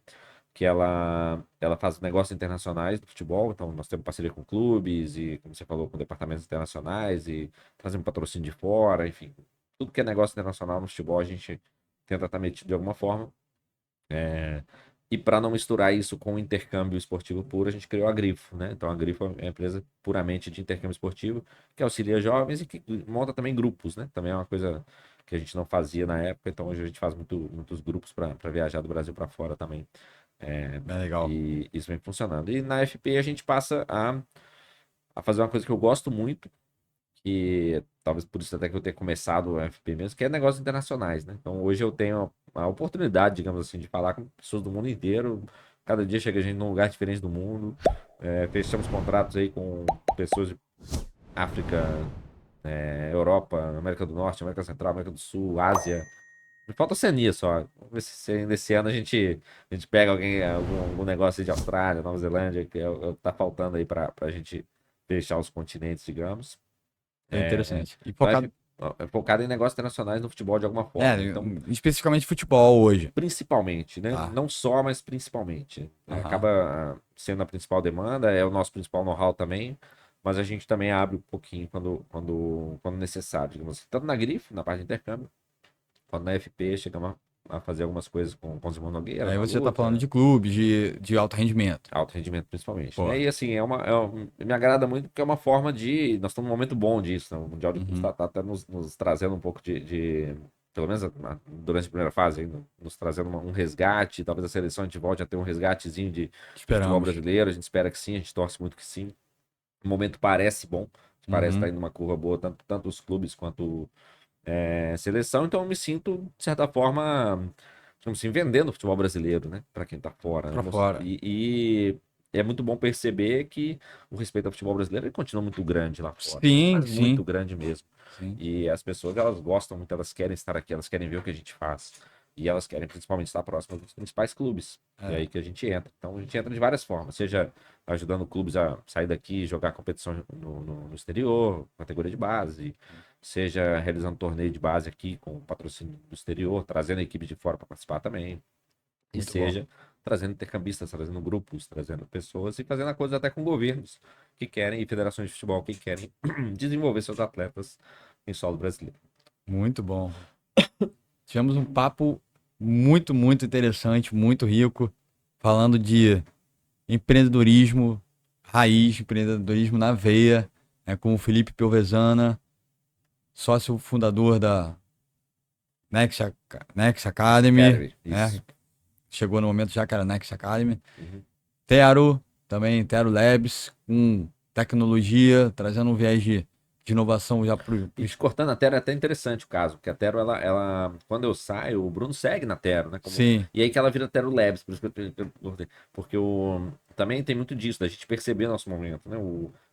Speaker 2: que ela faz negócios internacionais do futebol. Então, nós temos parceria com clubes e, como você falou, com departamentos internacionais e trazemos patrocínio de fora, enfim. Tudo que é negócio internacional no futebol, a gente tenta estar metido de alguma forma. E para não misturar isso com o intercâmbio esportivo puro, a gente criou a Grifo, né? Então a Grifo é uma empresa puramente de intercâmbio esportivo, que auxilia jovens e que monta também grupos, né? Também é uma coisa que a gente não fazia na época, então hoje a gente faz muitos grupos para viajar do Brasil para fora também. É,
Speaker 1: É legal.
Speaker 2: e isso vem funcionando. E na FP a gente passa a fazer uma coisa que eu gosto muito, que talvez por isso até que eu tenha começado o FP mesmo, que é negócios internacionais, né? Então hoje eu tenho a oportunidade, digamos assim, de falar com pessoas do mundo inteiro. Cada dia chega gente num lugar diferente do mundo. Fechamos contratos aí com pessoas de África, Europa, América do Norte, América Central, América do Sul, Ásia. Me falta Oceania só. Vamos ver se nesse ano a gente pega algum negócio aí de Austrália, Nova Zelândia, que tá faltando aí pra gente fechar os continentes, digamos.
Speaker 1: É
Speaker 2: É,
Speaker 1: interessante. E
Speaker 2: então
Speaker 1: focado,
Speaker 2: é focado em negócios internacionais no futebol de alguma forma. Então,
Speaker 1: especificamente futebol hoje.
Speaker 2: principalmente, né?
Speaker 1: Tá.
Speaker 2: Não só, mas principalmente.
Speaker 1: Aham.
Speaker 2: Acaba sendo a principal demanda, é o nosso principal know-how também, mas a gente também abre um pouquinho quando necessário, digamos assim. Tanto na Grifo, na parte de intercâmbio, quanto na FP, chegamos a fazer algumas coisas com os irmãos Nogueira,
Speaker 1: Aí
Speaker 2: na
Speaker 1: você tá falando
Speaker 2: luta.
Speaker 1: de clubes, de alto rendimento.
Speaker 2: Alto rendimento, principalmente,
Speaker 1: Pô.
Speaker 2: né? E assim, me agrada muito porque é uma forma de. Nós estamos num momento bom disso, né? O Mundial de Clubes
Speaker 1: Uhum.
Speaker 2: está até nos trazendo um pouco pelo menos durante a primeira fase, ainda, nos trazendo um resgate. Talvez a seleção a gente volte a ter um resgatezinho de futebol
Speaker 1: Esperamos.
Speaker 2: brasileiro. A gente espera que sim, a gente torce muito que sim. O momento parece bom, parece estar
Speaker 1: Uhum.
Speaker 2: indo numa curva boa, tanto os clubes quanto seleção, então eu me sinto, de certa forma, digamos assim, vendendo o futebol brasileiro, né? Para quem tá fora, né?
Speaker 1: Pra fora.
Speaker 2: E é muito bom perceber que o respeito ao futebol brasileiro ele continua muito grande lá fora, né?
Speaker 1: Sim,
Speaker 2: Mas muito
Speaker 1: sim,
Speaker 2: grande mesmo.
Speaker 1: sim.
Speaker 2: E as pessoas, elas gostam muito, elas querem estar aqui, elas querem ver o que a gente faz. E elas querem principalmente estar próximas dos principais clubes. E é
Speaker 1: É.
Speaker 2: aí que a gente entra. Então a gente entra de várias formas, seja ajudando clubes a sair daqui e jogar competição no exterior, categoria de base, seja realizando torneio de base aqui com patrocínio do exterior, trazendo a equipe de fora para participar também, e
Speaker 1: Muito bom.
Speaker 2: seja trazendo intercambistas, trazendo grupos, trazendo pessoas e fazendo a coisa até com governos que querem, e federações de futebol que querem desenvolver seus atletas em solo brasileiro.
Speaker 1: Muito bom. Tivemos um papo muito interessante, muito rico, falando de empreendedorismo raiz, empreendedorismo na veia, com o Felipe Piovesana, sócio fundador da Next Academy,
Speaker 2: Academy,
Speaker 1: né?
Speaker 2: isso.
Speaker 1: Chegou no momento já que era Next Academy.
Speaker 2: Uhum.
Speaker 1: Tero, também Tero Labs, com tecnologia, trazendo um viés de inovação já para
Speaker 2: E te cortando a Tero é até interessante o caso, porque a Tero, quando eu saio, o Bruno segue na Tero, né?
Speaker 1: Sim,
Speaker 2: E aí que ela vira Tero Labs, por isso porque também tem muito disso, da gente perceber nosso momento, né?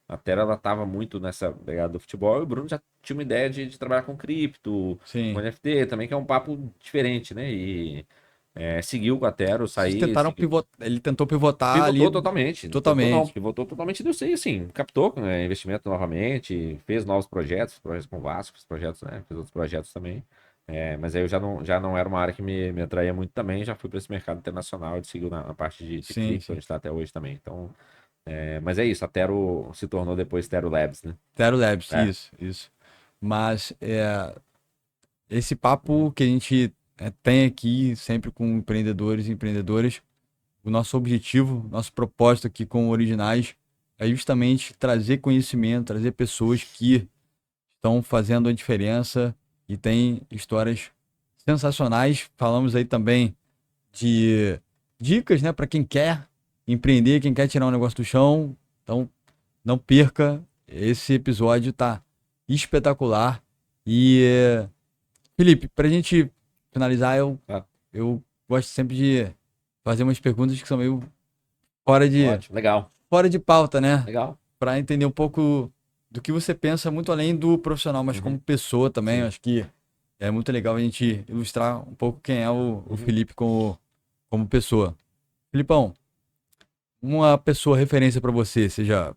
Speaker 2: A Tero, ela tava muito nessa pegada do futebol, e o Bruno já tinha uma ideia de trabalhar com cripto, com
Speaker 1: sim.
Speaker 2: NFT, também, que é um papo diferente, né? E seguiu com a Tero,
Speaker 1: Vocês
Speaker 2: saí,
Speaker 1: tentaram
Speaker 2: seguiu.
Speaker 1: pivotar, ele tentou pivotar ali
Speaker 2: Pivotou totalmente, não tentou não,
Speaker 1: totalmente.
Speaker 2: pivotou totalmente disso aí, assim, captou investimento novamente, fez novos projetos com o Vasco, fez projetos, né, fez outros projetos também, mas aí eu já não era uma área que me atraía muito também, já fui para esse mercado internacional, ele seguiu na parte de
Speaker 1: Sim,
Speaker 2: cripto,
Speaker 1: sim.
Speaker 2: onde está até hoje também, então, mas é isso, a Tero se tornou depois Tero Labs, né?
Speaker 1: Tero Labs,
Speaker 2: É.
Speaker 1: isso, isso. Mas esse papo
Speaker 2: Uhum.
Speaker 1: que a gente tem aqui, sempre com empreendedores e empreendedoras, o nosso objetivo, nosso propósito aqui com o Originais é justamente trazer conhecimento, trazer pessoas que estão fazendo a diferença e têm histórias sensacionais. Falamos aí também de dicas, né, para quem quer empreender, quem quer tirar um negócio do chão. Então, não perca, esse episódio tá espetacular. E, Felipe, para a gente finalizar,
Speaker 2: Tá.
Speaker 1: eu gosto sempre de fazer umas perguntas que são meio fora de,
Speaker 2: Ótimo, legal,
Speaker 1: fora de pauta, né?
Speaker 2: legal.
Speaker 1: Para entender um pouco do que você pensa, muito além do profissional, mas como
Speaker 2: Uhum.
Speaker 1: pessoa também. Eu
Speaker 2: Sim.
Speaker 1: acho que é muito legal a gente ilustrar um pouco quem é o
Speaker 2: Uhum.
Speaker 1: Felipe como pessoa. Filipão, uma pessoa referência para você, seja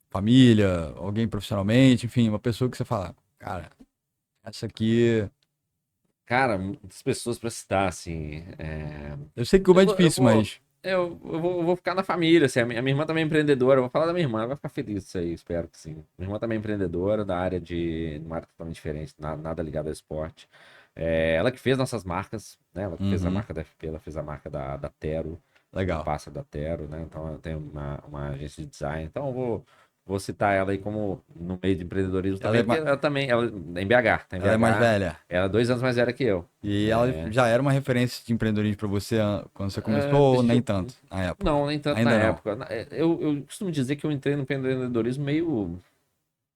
Speaker 1: família, alguém profissionalmente, enfim, uma pessoa que você fala, cara, essa aqui.
Speaker 2: Cara, muitas pessoas para citar, assim,
Speaker 1: Eu sei que Cuba
Speaker 2: Eu
Speaker 1: é
Speaker 2: vou, eu
Speaker 1: difícil,
Speaker 2: vou,
Speaker 1: mas.
Speaker 2: eu vou ficar na família, assim, a minha irmã também é empreendedora, eu vou falar da minha irmã, ela vai ficar feliz isso aí, espero que sim. Minha irmã também é empreendedora, numa área totalmente diferente, nada ligado ao esporte. Ela que fez nossas marcas, né, ela que fez a
Speaker 1: Uhum,
Speaker 2: marca da FP, ela fez a marca da Tero, o
Speaker 1: legal.
Speaker 2: pássaro da Tero, né, então ela tem uma agência de design, então eu vou citar ela aí como no meio de empreendedorismo
Speaker 1: Ela
Speaker 2: também,
Speaker 1: é,
Speaker 2: porque ela também, ela é em BH, tá em
Speaker 1: ela é mais
Speaker 2: BH,
Speaker 1: velha.
Speaker 2: ela é 2 anos mais velha que eu.
Speaker 1: E ela
Speaker 2: É,
Speaker 1: já era uma referência de empreendedorismo para você quando você começou, ou
Speaker 2: deixa
Speaker 1: nem
Speaker 2: eu.
Speaker 1: tanto na época?
Speaker 2: Não, nem tanto na
Speaker 1: Ainda não.
Speaker 2: época. Eu costumo dizer que eu entrei no empreendedorismo meio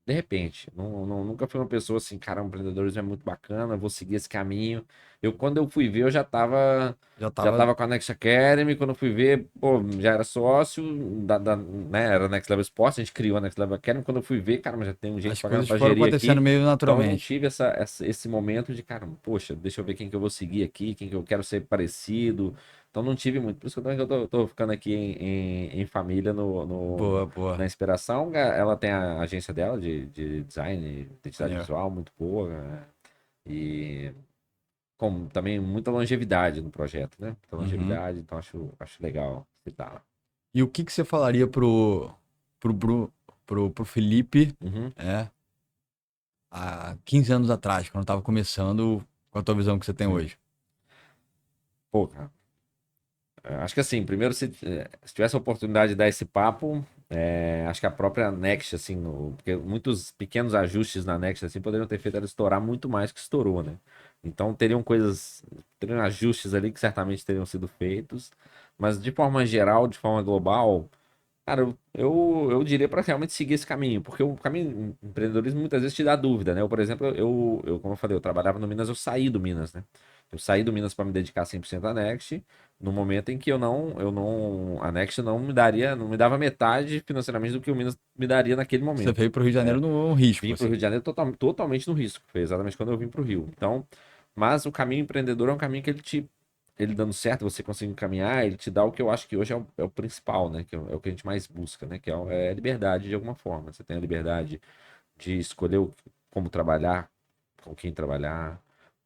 Speaker 2: de repente. Nunca fui uma pessoa assim, cara, o empreendedorismo é muito bacana, eu vou seguir esse caminho. Quando eu fui ver, eu já tava,
Speaker 1: Já
Speaker 2: já
Speaker 1: tava.
Speaker 2: tava com a Next Academy. Quando eu fui ver, pô, já era sócio né, era Next Level Sports, a gente criou a Next Level Academy. Quando eu fui ver, cara, mas já tem gente
Speaker 1: As
Speaker 2: pagando
Speaker 1: coisas
Speaker 2: pra
Speaker 1: foram
Speaker 2: gerir
Speaker 1: acontecendo
Speaker 2: aqui.
Speaker 1: meio
Speaker 2: Então eu não
Speaker 1: naturalmente.
Speaker 2: tive esse momento de, cara, poxa, deixa eu ver quem que eu vou seguir aqui, quem que eu quero ser parecido. Então não tive muito. Por isso que eu tô ficando aqui em família
Speaker 1: Boa, boa.
Speaker 2: na inspiração. Ela tem a agência dela de design, identidade
Speaker 1: Maneiro.
Speaker 2: visual muito boa, né? E com também muita longevidade no projeto, né? Muita
Speaker 1: Uhum.
Speaker 2: longevidade, então acho legal citar.
Speaker 1: E o que que você falaria pro, Bru, pro Felipe,
Speaker 2: Uhum.
Speaker 1: é, há 15 anos atrás, quando tava começando, com a tua visão que você tem
Speaker 2: Sim.
Speaker 1: hoje?
Speaker 2: Pô, cara, acho que assim, primeiro, se tivesse a oportunidade de dar esse papo, acho que a própria Next, assim, porque muitos pequenos ajustes na Next, assim, poderiam ter feito ela estourar muito mais que estourou, né? Então, teriam ajustes ali que certamente teriam sido feitos, mas de forma geral, de forma global, Cara, eu diria para realmente seguir esse caminho, porque o caminho do empreendedorismo muitas vezes te dá dúvida, né? Eu, por exemplo, como eu falei, eu trabalhava no Minas, eu saí do Minas, né? Eu saí do Minas para me dedicar 100% à Next, no momento em que a Next não me dava metade financeiramente do que o Minas me daria naquele
Speaker 1: Você
Speaker 2: momento.
Speaker 1: veio pro Rio de Janeiro no risco,
Speaker 2: Vim para o
Speaker 1: assim.
Speaker 2: Rio de Janeiro totalmente no risco. Foi exatamente quando eu vim para o Rio. Então, mas o caminho empreendedor é um caminho que ele dando certo, você conseguindo caminhar, ele te dá o que eu acho que hoje é o principal, né? Que é o que a gente mais busca, né? Que é a liberdade de alguma forma. Você tem a liberdade de escolher como trabalhar, com quem trabalhar,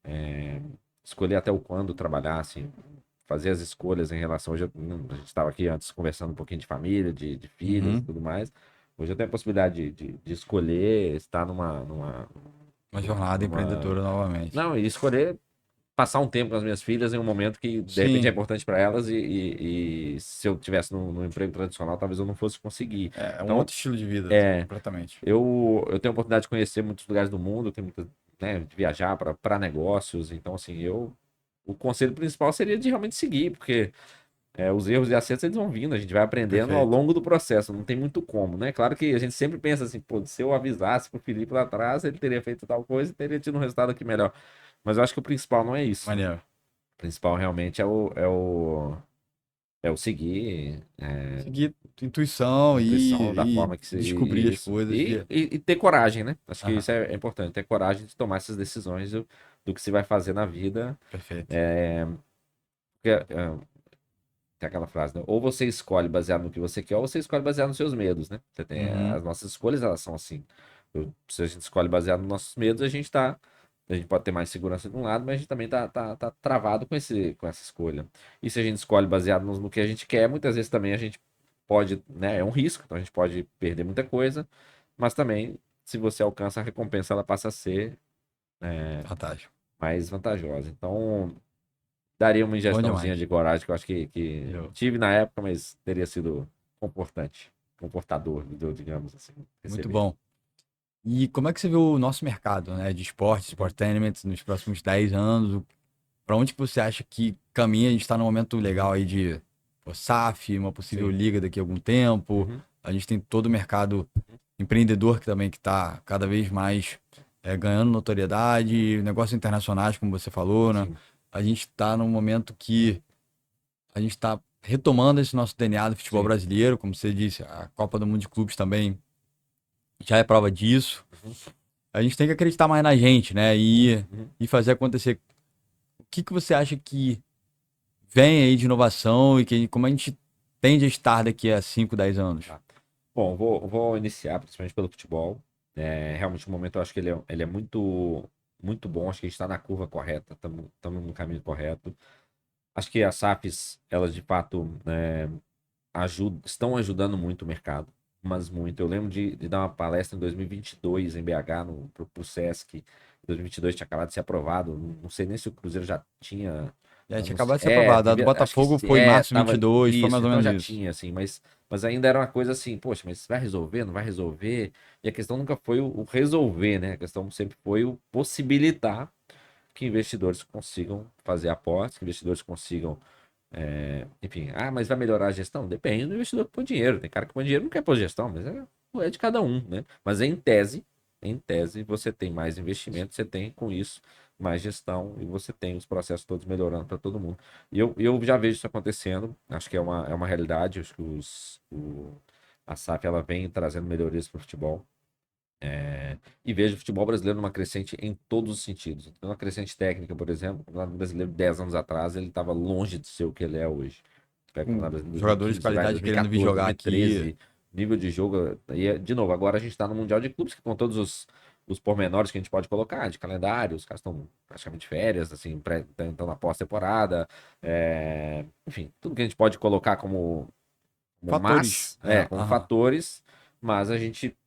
Speaker 2: é, escolher até o quando trabalhar, assim, fazer as escolhas em relação. Hoje, a gente estava aqui antes conversando um pouquinho de família, de filhos e
Speaker 1: Uhum.
Speaker 2: tudo mais. Hoje eu tenho a possibilidade de escolher estar
Speaker 1: Uma jornada
Speaker 2: numa.
Speaker 1: empreendedora novamente.
Speaker 2: Não, e escolher passar um tempo com as minhas filhas em um momento que de repente é
Speaker 1: Sim,
Speaker 2: importante para elas e se eu tivesse no emprego tradicional, talvez eu não fosse conseguir.
Speaker 1: é um
Speaker 2: Então,
Speaker 1: outro estilo de vida,
Speaker 2: é,
Speaker 1: completamente.
Speaker 2: eu tenho a oportunidade de conhecer muitos lugares do mundo, tenho muita, né, de viajar para negócios. Então, assim, o conselho principal seria de realmente seguir, porque os erros e acertos eles vão vindo, a gente vai aprendendo ao
Speaker 1: Perfeito.
Speaker 2: longo do processo, não tem muito como, né? Claro que a gente sempre pensa assim, pô, se eu avisasse pro Felipe lá atrás, ele teria feito tal coisa e teria tido um resultado aqui melhor. Mas eu acho que o principal não é isso.
Speaker 1: Maneiro.
Speaker 2: O principal realmente é o seguir,
Speaker 1: Seguir tua intuição
Speaker 2: intuição da
Speaker 1: e
Speaker 2: forma que se.
Speaker 1: descobrir as
Speaker 2: Isso.
Speaker 1: coisas.
Speaker 2: E ter coragem, né? Acho que
Speaker 1: Aham,
Speaker 2: isso é importante, ter coragem de tomar essas decisões do que se vai fazer na vida.
Speaker 1: perfeito.
Speaker 2: Porque, tem aquela frase, né? Ou você escolhe baseado no que você quer, ou você escolhe baseado nos seus medos, né? Você tem,
Speaker 1: Uhum,
Speaker 2: as nossas escolhas, elas são assim. Se a gente escolhe baseado nos nossos medos, a gente pode ter mais segurança de um lado, mas a gente também tá travado com essa escolha. E se a gente escolhe baseado no que a gente quer, muitas vezes também a gente pode, né? É um risco, então a gente pode perder muita coisa, mas também, se você alcança a recompensa, ela passa a ser
Speaker 1: fantástico.
Speaker 2: mais vantajosa. Então, daria uma
Speaker 1: Bom
Speaker 2: ingestãozinha
Speaker 1: demais.
Speaker 2: de coragem que eu acho que
Speaker 1: Eu-
Speaker 2: tive na época, mas teria sido comportador, digamos assim,
Speaker 1: Muito
Speaker 2: receber.
Speaker 1: bom. E como é que você vê o nosso mercado, né, de esporte, sportainment, nos próximos 10 anos? Para onde que você acha que caminha? A gente está num momento legal aí de pô, SAF, uma possível
Speaker 2: Sim.
Speaker 1: liga daqui a algum tempo.
Speaker 2: Uhum.
Speaker 1: A gente tem todo o mercado empreendedor que também que está cada vez mais ganhando notoriedade, negócios internacionais, como você falou, né?
Speaker 2: Sim.
Speaker 1: A gente está num momento que a gente está retomando esse nosso DNA do futebol
Speaker 2: Sim.
Speaker 1: brasileiro, como você disse, a Copa do Mundo de Clubes também já é prova disso.
Speaker 2: Uhum.
Speaker 1: A gente tem que acreditar mais na gente, né?
Speaker 2: Uhum.
Speaker 1: E fazer acontecer. O que que você acha que vem aí de inovação e que, como a gente tende a estar daqui a 5, 10 anos?
Speaker 2: Tá. Bom, vou iniciar, principalmente pelo futebol. Realmente, o momento eu acho que ele é muito, muito bom. Acho que a gente está na curva correta, estamos no caminho correto. Acho que as SAFs, elas de fato estão ajudando muito o mercado, mas muito. Eu lembro de dar uma palestra em 2022 em BH, pro Sesc. Em 2022 tinha acabado de ser aprovado. Não sei nem se o Cruzeiro já tinha.
Speaker 1: Já tinha acabado de ser aprovado. A do
Speaker 2: Acho que
Speaker 1: Botafogo foi em março de
Speaker 2: tava
Speaker 1: 22, foi
Speaker 2: isso,
Speaker 1: mais ou
Speaker 2: então
Speaker 1: menos
Speaker 2: já
Speaker 1: isso.
Speaker 2: tinha, assim, mas ainda era uma coisa assim, poxa, mas vai resolver, não vai resolver? E a questão nunca foi o resolver, né? A questão sempre foi o possibilitar que investidores consigam fazer aportes, que investidores consigam enfim, mas vai melhorar a gestão? Depende do investidor que põe dinheiro. Tem cara que põe dinheiro e não quer pôr gestão, mas é de cada um, né? Mas em tese, você tem mais investimento, você tem com isso mais gestão e você tem os processos todos melhorando para todo mundo. E eu já vejo isso acontecendo, acho que é uma realidade, acho que a SAF ela vem trazendo melhorias para o futebol. E vejo o futebol brasileiro numa crescente em todos os sentidos. Uma crescente técnica, por exemplo, o Campeonato Brasileiro, 10 anos atrás, ele estava longe de ser o que ele é hoje. Pega o
Speaker 1: Com
Speaker 2: Campeonato Brasileiro em
Speaker 1: jogadores de
Speaker 2: 2015, você vai em
Speaker 1: qualidade querendo vir
Speaker 2: 2014,
Speaker 1: jogar aqui.
Speaker 2: 2013, nível de jogo. E, de novo, agora a gente está no Mundial de Clubes, que com todos os pormenores que a gente pode colocar, de calendário, os caras estão praticamente de férias, assim, estão na pós-temporada. Enfim, tudo que a gente pode colocar
Speaker 1: Fatores.
Speaker 2: como
Speaker 1: Aham.
Speaker 2: fatores, mas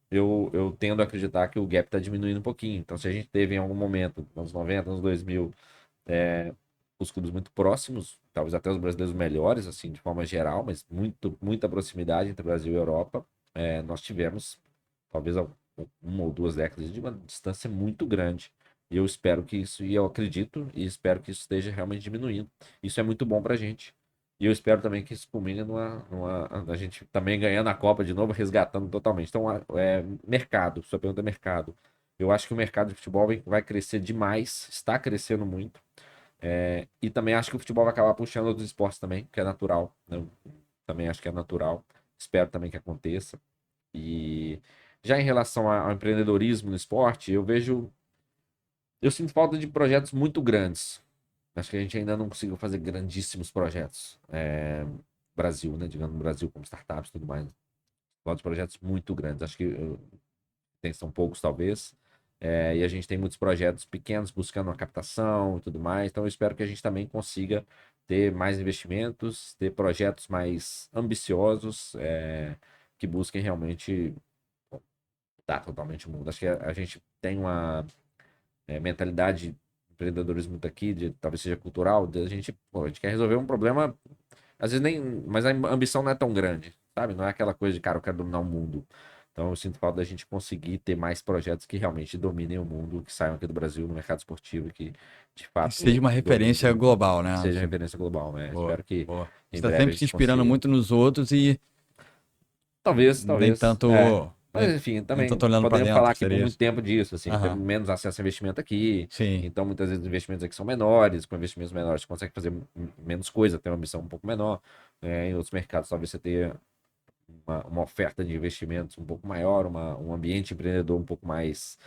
Speaker 2: eu tendo a acreditar que o gap está diminuindo um pouquinho. Então, se a gente teve em algum momento, nos anos 90, anos 2000, os clubes muito próximos, talvez até os brasileiros melhores, assim, de forma geral, mas muita proximidade entre Brasil e Europa, nós tivemos, talvez, uma ou duas décadas de uma distância muito grande. E eu espero que isso, e eu acredito, e espero que isso esteja realmente diminuindo. Isso é muito bom para a gente. E eu espero também que isso culmine a gente também ganhando a Copa de novo, resgatando totalmente. Então, mercado, sua pergunta é mercado. Eu acho que o mercado de futebol vai crescer demais, está crescendo muito. E também acho que o futebol vai acabar puxando outros esportes também, que é natural, né? Também acho que é natural. Espero também que aconteça. E já em relação ao empreendedorismo no esporte, eu sinto falta de projetos muito grandes. Acho que a gente ainda não conseguiu fazer grandíssimos projetos. Brasil, né? Digamos, no Brasil, como startups e tudo mais. Falta de projetos muito grandes. Acho que são poucos, talvez. E a gente tem muitos projetos pequenos buscando uma captação e tudo mais. Então, eu espero que a gente também consiga ter mais investimentos, ter projetos mais ambiciosos, que busquem realmente mudar totalmente o mundo. Acho que a gente tem uma mentalidade de empreendedorismo daqui, talvez seja cultural, a gente quer resolver um problema, às vezes nem, mas a ambição não é tão grande, sabe? Não é aquela coisa de, cara, eu quero dominar o mundo. Então eu sinto falta da gente conseguir ter mais projetos que realmente dominem o mundo, que saiam aqui do Brasil no mercado esportivo, que de
Speaker 1: Que seja
Speaker 2: fato
Speaker 1: uma
Speaker 2: dominem o
Speaker 1: referência
Speaker 2: mundo,
Speaker 1: global, né?
Speaker 2: seja referência global, né?
Speaker 1: Boa,
Speaker 2: Espero que
Speaker 1: boa.
Speaker 2: em
Speaker 1: Está
Speaker 2: breve a
Speaker 1: sempre se
Speaker 2: gente
Speaker 1: inspirando
Speaker 2: consiga.
Speaker 1: muito nos outros e
Speaker 2: Talvez,
Speaker 1: nem
Speaker 2: talvez.
Speaker 1: tanto,
Speaker 2: Mas
Speaker 1: nem,
Speaker 2: enfim,
Speaker 1: nem
Speaker 2: também
Speaker 1: tanto olhando para
Speaker 2: poderíamos falar
Speaker 1: dentro,
Speaker 2: aqui por
Speaker 1: seria
Speaker 2: muito
Speaker 1: isso?
Speaker 2: tempo disso, assim, temos
Speaker 1: Aham,
Speaker 2: menos acesso a investimento aqui,
Speaker 1: sim.
Speaker 2: então muitas vezes os investimentos aqui são menores, com investimentos menores você consegue fazer menos coisa, ter uma ambição um pouco menor, em outros mercados talvez você tenha uma oferta de investimentos um pouco maior, um ambiente empreendedor um pouco mais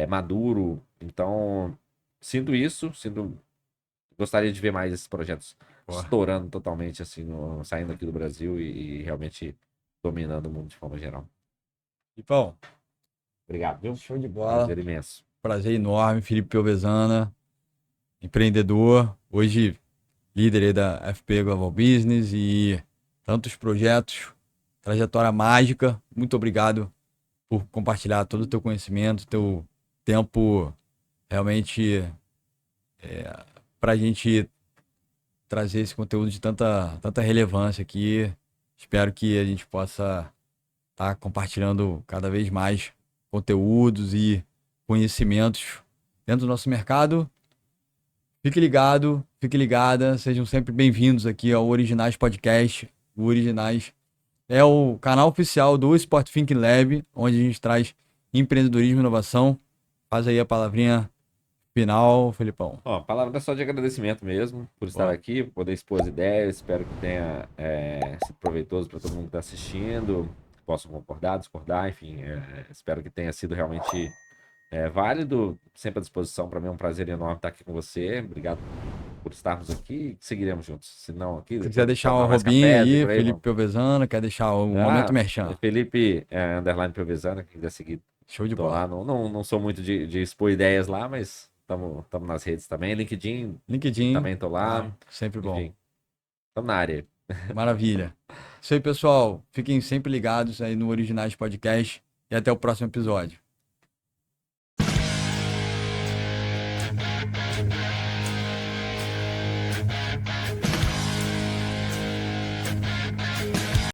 Speaker 2: maduro, então sinto isso, gostaria de ver mais esses projetos
Speaker 1: Boa.
Speaker 2: estourando totalmente, assim, saindo aqui do Brasil e realmente dominando o mundo de forma geral.
Speaker 1: E, bom,
Speaker 2: Obrigado, viu?
Speaker 1: show de bola.
Speaker 2: Prazer imenso.
Speaker 1: Prazer enorme, Felipe Piovesana, empreendedor, hoje líder aí da FP Global Business e tantos projetos, trajetória mágica. Muito obrigado por compartilhar todo o teu conhecimento, teu tempo realmente para a gente trazer esse conteúdo de tanta relevância aqui. Espero que a gente possa estar compartilhando cada vez mais conteúdos e conhecimentos dentro do nosso mercado. Fique ligado, fique ligada, sejam sempre bem-vindos aqui ao Originais Podcast. O Originais é o canal oficial do Sport Think Lab, onde a gente traz empreendedorismo e inovação. Faz aí a palavrinha final, Felipão.
Speaker 2: Ó, palavra só de agradecimento mesmo por estar
Speaker 1: Boa.
Speaker 2: aqui, poder expor as ideias. Espero que tenha sido proveitoso para todo mundo que está assistindo. Possam concordar, discordar, enfim. Espero que tenha sido realmente válido. Sempre à disposição. Para mim é um prazer enorme estar aqui com você. Obrigado por estarmos aqui. Seguiremos juntos. Se não, aqui,
Speaker 1: Se quiser
Speaker 2: depois
Speaker 1: deixar um
Speaker 2: tomar mais
Speaker 1: arrobinha
Speaker 2: cafés e
Speaker 1: aí,
Speaker 2: por aí,
Speaker 1: Felipe
Speaker 2: vamos.
Speaker 1: Piovesana, quer deixar o momento
Speaker 2: Ah,
Speaker 1: merchan.
Speaker 2: Felipe underline Provesana, quem quiser seguir,
Speaker 1: Show de
Speaker 2: tô lá.
Speaker 1: bola.
Speaker 2: Não sou muito de expor ideias lá, mas estamos nas redes também. LinkedIn
Speaker 1: LinkedIn,
Speaker 2: também tô lá.
Speaker 1: claro, sempre bom.
Speaker 2: Enfim, estamos na área.
Speaker 1: Maravilha. Isso aí, pessoal. Fiquem sempre ligados aí no Originais Podcast e até o próximo episódio.